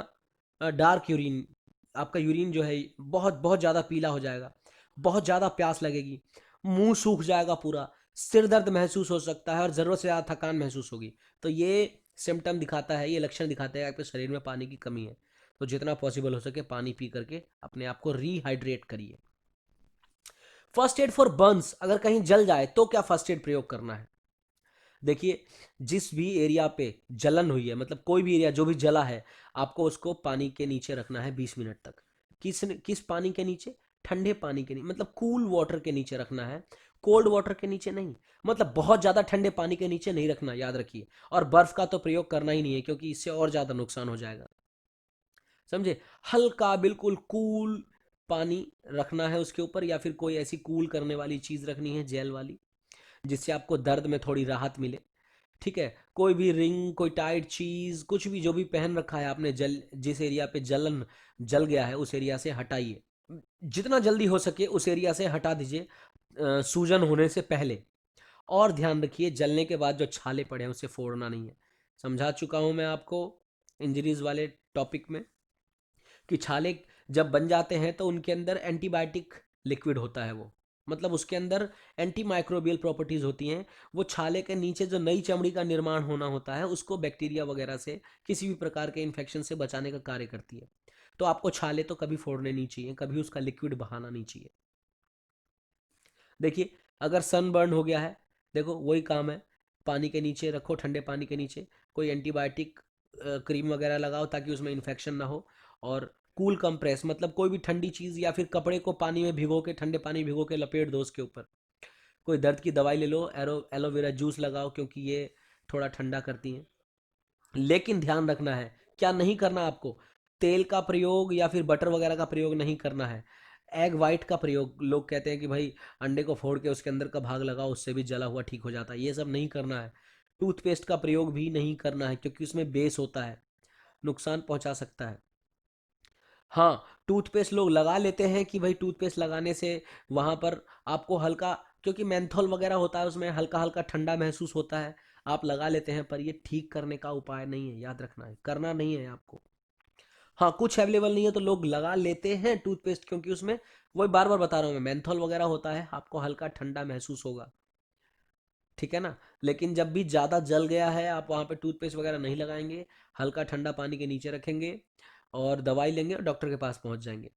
डार्क यूरिन, आपका यूरिन जो है बहुत बहुत ज़्यादा पीला हो जाएगा, बहुत ज़्यादा प्यास लगेगी, मुंह सूख जाएगा पूरा, सिर दर्द महसूस हो सकता है और ज़रूरत से ज़्यादा थकान महसूस होगी। तो ये सिम्टम दिखाता है, ये लक्षण दिखाता है आपके शरीर में पानी की कमी है। तो जितना पॉसिबल हो सके पानी पी करके अपने आप को रीहाइड्रेट करिए। फर्स्ट एड फॉर बर्न्स, अगर कहीं जल जाए तो क्या फर्स्ट एड प्रयोग करना है। देखिए, जिस भी एरिया पे जलन हुई है, मतलब कोई भी एरिया जो भी जला है, आपको उसको पानी के नीचे रखना है 20 मिनट तक, किस पानी के नीचे? ठंडे पानी के नीचे, मतलब कूल वाटर के नीचे रखना है, कोल्ड वाटर के नीचे नहीं। मतलब बहुत ज्यादा ठंडे पानी के नीचे नहीं रखना, याद रखिए। और बर्फ का तो प्रयोग करना ही नहीं है, क्योंकि इससे और ज्यादा नुकसान हो जाएगा, समझे। हल्का बिल्कुल कूल पानी रखना है उसके ऊपर, या फिर कोई ऐसी कूल करने वाली चीज रखनी है, जेल वाली, जिससे आपको दर्द में थोड़ी राहत मिले। ठीक है, कोई भी रिंग, कोई टाइट चीज, कुछ भी जो भी पहन रखा है आपने, जिस एरिया पे जल गया है उस एरिया से हटाइए, जितना जल्दी हो सके उस एरिया से हटा दीजिए, सूजन होने से पहले। और ध्यान रखिए, जलने के बाद जो छाले पड़े हैं उसे फोड़ना नहीं है। समझा चुका हूं मैं आपको इंजरीज वाले टॉपिक में, कि छाले जब बन जाते हैं तो उनके अंदर एंटीबायोटिक लिक्विड होता है, वो मतलब उसके अंदर एंटी माइक्रोबियल प्रॉपर्टीज होती हैं। वो छाले के नीचे जो नई चमड़ी का निर्माण होना होता है, उसको बैक्टीरिया वगैरह से, किसी भी प्रकार के इन्फेक्शन से बचाने का कार्य करती है। तो आपको छाले तो कभी फोड़ने नहीं चाहिए, कभी उसका लिक्विड बहाना नहीं चाहिए। देखिए, अगर सनबर्न हो गया है, देखो वही काम है, पानी के नीचे रखो, ठंडे पानी के नीचे, कोई एंटीबायोटिक क्रीम वगैरह लगाओ ताकि उसमें इन्फेक्शन ना हो। और कूल कंप्रेस, मतलब कोई भी ठंडी चीज़ या फिर कपड़े को पानी में भिगो के, ठंडे पानी भिगो के लपेट दो उसके ऊपर। कोई दर्द की दवाई ले लो, एलोवेरा जूस लगाओ, क्योंकि ये थोड़ा ठंडा करती हैं। लेकिन ध्यान रखना है, क्या नहीं करना आपको? तेल का प्रयोग या फिर बटर वगैरह का प्रयोग नहीं करना है। एग वाइट का प्रयोग, लोग कहते हैं कि भाई अंडे को फोड़ के उसके अंदर का भाग लगाओ, उससे भी जला हुआ ठीक हो जाता है, ये सब नहीं करना है। टूथपेस्ट का प्रयोग भी नहीं करना है, क्योंकि उसमें बेस होता है, नुकसान पहुंचा सकता है। हाँ, टूथपेस्ट लोग लगा लेते हैं कि भाई टूथपेस्ट लगाने से वहां पर आपको हल्का, क्योंकि मेंथोल वगैरह होता है उसमें, हल्का हल्का ठंडा महसूस होता है, आप लगा लेते हैं, पर ये ठीक करने का उपाय नहीं है, याद रखना है, करना नहीं है आपको। हाँ, कुछ अवेलेबल नहीं है तो लोग लगा लेते हैं टूथपेस्ट, क्योंकि उसमें, वही बार बार बता रहा हूँ मैं, मेंथोल वगैरह होता है, आपको हल्का ठंडा महसूस होगा, ठीक है ना। लेकिन जब भी ज़्यादा जल गया है, आप वहाँ पे टूथपेस्ट वगैरह नहीं लगाएंगे, हल्का ठंडा पानी के नीचे रखेंगे और दवाई लेंगे और डॉक्टर के पास पहुँच जाएंगे,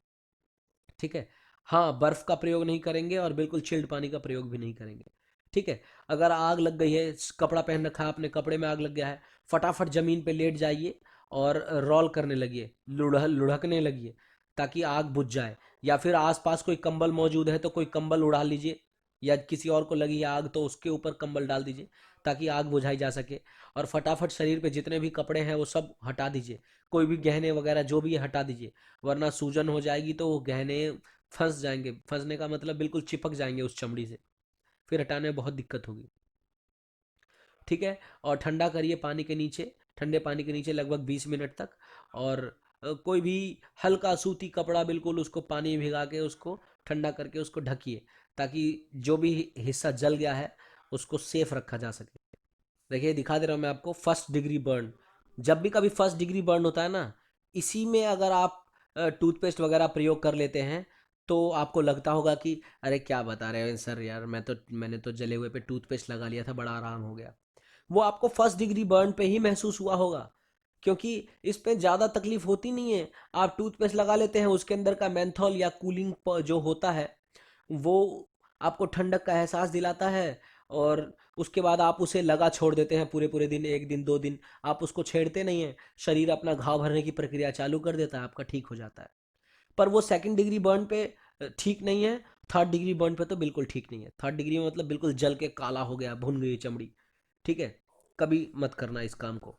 ठीक है। हाँ, बर्फ का प्रयोग नहीं करेंगे और बिल्कुल चिल्ड पानी का प्रयोग भी नहीं करेंगे, ठीक है। अगर आग लग गई है, कपड़ा पहन रखा है आपने, कपड़े में आग लग गया है, फटाफट जमीन पे लेट जाइए और रोल करने लगिए, लुढ़कने लगिए, ताकि आग बुझ जाए। या फिर आसपास कोई कंबल मौजूद है तो कोई कंबल उड़ा लीजिए, या किसी और को लगी है आग तो उसके ऊपर कंबल डाल दीजिए, ताकि आग बुझाई जा सके। और फटाफट शरीर पे जितने भी कपड़े हैं वो सब हटा दीजिए, कोई भी गहने वगैरह जो भी है हटा दीजिए, वरना सूजन हो जाएगी तो वो गहने फंस जाएंगे, फंसने का मतलब बिल्कुल चिपक जाएंगे उस चमड़ी से, फिर हटाने में बहुत दिक्कत होगी, ठीक है। और ठंडा करिए पानी के नीचे, ठंडे पानी के नीचे लगभग 20 मिनट तक। और कोई भी हल्का सूती कपड़ा, बिल्कुल उसको पानी में भिगा के उसको ठंडा करके उसको ढकिए, ताकि जो भी हिस्सा जल गया है उसको सेफ रखा जा सके। देखिए, दिखा दे रहा हूँ मैं आपको, फर्स्ट डिग्री बर्न, जब भी कभी फर्स्ट डिग्री बर्न होता है ना, इसी में अगर आप टूथपेस्ट वगैरह प्रयोग कर लेते हैं, तो आपको लगता होगा कि अरे क्या बता रहे हैं सर यार, मैंने तो जले हुए पे टूथपेस्ट लगा लिया था, बड़ा आराम हो गया। वो आपको फर्स्ट डिग्री बर्न पे ही महसूस हुआ होगा, क्योंकि इस पे ज़्यादा तकलीफ होती नहीं है। आप टूथपेस्ट लगा लेते हैं, उसके अंदर का मेंथॉल या कूलिंग जो होता है वो आपको ठंडक का एहसास दिलाता है, और उसके बाद आप उसे लगा छोड़ देते हैं पूरे पूरे दिन, 1 दिन 2 दिन आप उसको छेड़ते नहीं हैं, शरीर अपना घाव भरने की प्रक्रिया चालू कर देता है, आपका ठीक हो जाता है। पर वो सेकंड डिग्री बर्न पे ठीक नहीं है, थर्ड डिग्री बर्न पे तो बिल्कुल ठीक नहीं है। थर्ड डिग्री में मतलब बिल्कुल जल के काला हो गया, भुन गई चमड़ी, ठीक है। कभी मत करना इस काम को।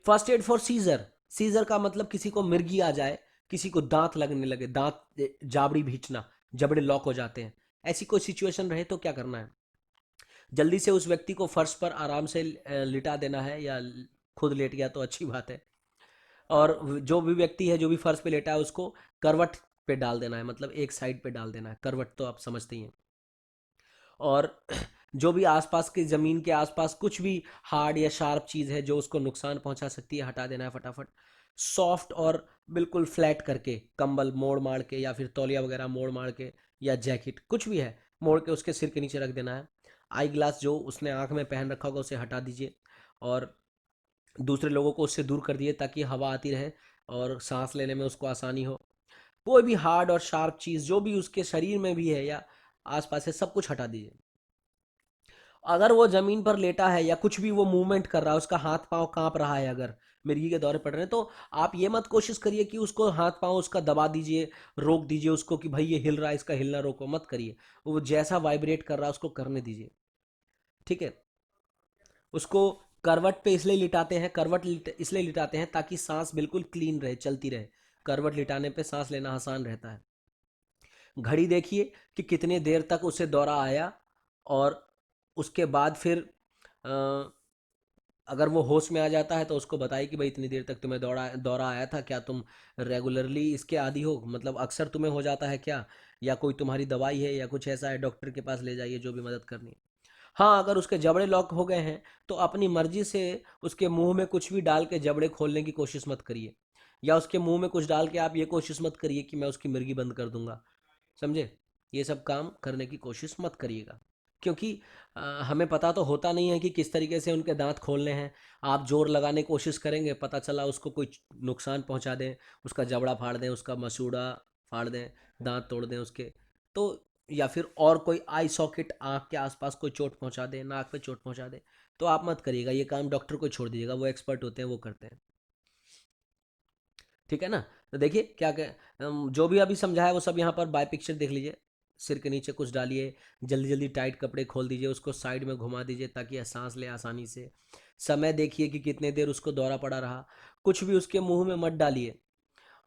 First aid for seizure, seizure का मतलब किसी को मिर्गी आ जाए, किसी को दांत लगने लगे, दांत जाबड़ी भींचना, जबड़े लॉक हो जाते हैं, ऐसी कोई सिचुएशन रहे तो क्या करना है? जल्दी से उस व्यक्ति को फर्श पर आराम से लिटा देना है, या खुद लेट गया तो अच्छी बात है। और जो भी व्यक्ति है, जो भी फर्श पे लेटा है, उसको करवट पे डाल देना है, मतलब एक साइड पे डाल देना है, करवट तो आप समझते ही हैं। और जो भी आसपास की ज़मीन के आसपास कुछ भी हार्ड या शार्प चीज़ है जो उसको नुकसान पहुंचा सकती है, हटा देना है फटाफट। सॉफ्ट और बिल्कुल फ्लैट करके कंबल मोड़ माड़ के, या फिर तौलिया वगैरह मोड़ माड़ के, या जैकेट कुछ भी है मोड़ के उसके सिर के नीचे रख देना है। आई ग्लास जो उसने आंख में पहन रखा होगा उसे हटा दीजिए, और दूसरे लोगों को उससे दूर कर दिए, ताकि हवा आती रहे और सांस लेने में उसको आसानी हो। कोई भी हार्ड और शार्प चीज़ जो भी उसके शरीर में भी है या आसपास है, सब कुछ हटा दीजिए। अगर वो जमीन पर लेटा है या कुछ भी वो मूवमेंट कर रहा है, उसका हाथ पांव कांप रहा है अगर, मिर्गी के दौरे पड़ रहे हैं, तो आप ये मत कोशिश करिए कि उसको हाथ पांव उसका दबा दीजिए, रोक दीजिए उसको कि भाई ये हिल रहा है इसका हिलना रोको, मत करिए। वो जैसा वाइब्रेट कर रहा है उसको करने दीजिए, ठीक है। उसको करवट पे इसलिए लिटाते हैं, इसलिए लिटाते हैं ताकि सांस बिल्कुल क्लीन रहे, चलती रहे। करवट लिटाने पे सांस लेना आसान रहता है। घड़ी देखिए कि कितने देर तक उसे दौरा आया, और उसके बाद फिर अ, अगर वो होश में आ जाता है तो उसको बताइए कि भाई इतनी देर तक तुम्हें दौरा दौरा आया था, क्या तुम रेगुलरली इसके आदी हो, मतलब अक्सर तुम्हें हो जाता है क्या, या कोई तुम्हारी दवाई है या कुछ ऐसा है, डॉक्टर के पास ले जाइए जो भी मदद करनी है। हाँ, अगर उसके जबड़े लॉक हो गए हैं तो अपनी मर्जी से उसके मुंह में कुछ भी डाल के जबड़े खोलने की कोशिश मत करिए, या उसके मुंह में कुछ डाल के आप ये कोशिश मत करिए कि मैं उसकी मिर्गी बंद कर दूंगा, समझे। ये सब काम करने की कोशिश मत करिएगा, क्योंकि हमें पता तो होता नहीं है कि किस तरीके से उनके दांत खोलने हैं। आप जोर लगाने की कोशिश करेंगे, पता चला उसको कोई नुकसान पहुंचा दें, उसका जबड़ा फाड़ दें, उसका मसूड़ा फाड़ दें, दांत तोड़ दें उसके, तो या फिर और कोई आई सॉकेट आँख के आसपास कोई चोट पहुंचा दे, नाक पे चोट पहुंचा दे, तो आप मत करिएगा। ये काम डॉक्टर को छोड़ दीजिएगा, वो एक्सपर्ट होते हैं, वो करते हैं, ठीक है ना। तो देखिए क्या जो भी अभी समझा है वो सब यहाँ पर बाय पिक्चर देख लीजिए। सिर के नीचे कुछ डालिए, जल्दी जल्दी टाइट कपड़े खोल दीजिए, उसको साइड में घुमा दीजिए ताकि यह सांस ले आसानी से। समय देखिए कि कितने देर उसको दौरा पड़ा रहा। कुछ भी उसके मुंह में मत डालिए,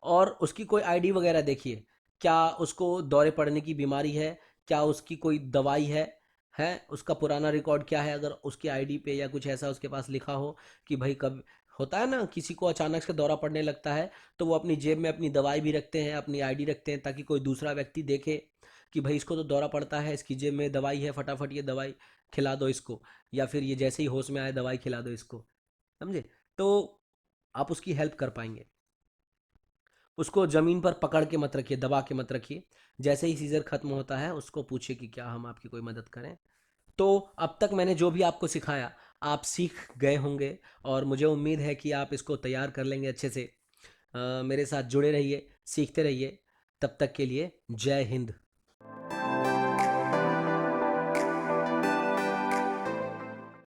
और उसकी कोई आईडी वगैरह देखिए, क्या उसको दौरे पड़ने की बीमारी है, क्या उसकी कोई दवाई है उसका पुराना रिकॉर्ड क्या है, अगर उसकी आईडी पे या कुछ ऐसा उसके पास लिखा हो कि भाई कब होता है ना किसी को अचानक से दौरा पड़ने लगता है, तो वो अपनी जेब में अपनी दवाई भी रखते हैं, अपनी आईडी रखते हैं, ताकि कोई दूसरा व्यक्ति देखे कि भाई इसको तो दौरा पड़ता है, इसकी जेब में दवाई है, फटाफट ये दवाई खिला दो इसको, या फिर ये जैसे ही होश में आए दवाई खिला दो इसको, समझे। तो आप उसकी हेल्प कर पाएंगे। उसको ज़मीन पर पकड़ के मत रखिए, दबा के मत रखिए। जैसे ही सीज़र ख़त्म होता है उसको पूछिए कि क्या हम आपकी कोई मदद करें। तो अब तक मैंने जो भी आपको सिखाया आप सीख गए होंगे, और मुझे उम्मीद है कि आप इसको तैयार कर लेंगे अच्छे से। मेरे साथ जुड़े रहिए, सीखते रहिए। तब तक के लिए जय हिंद।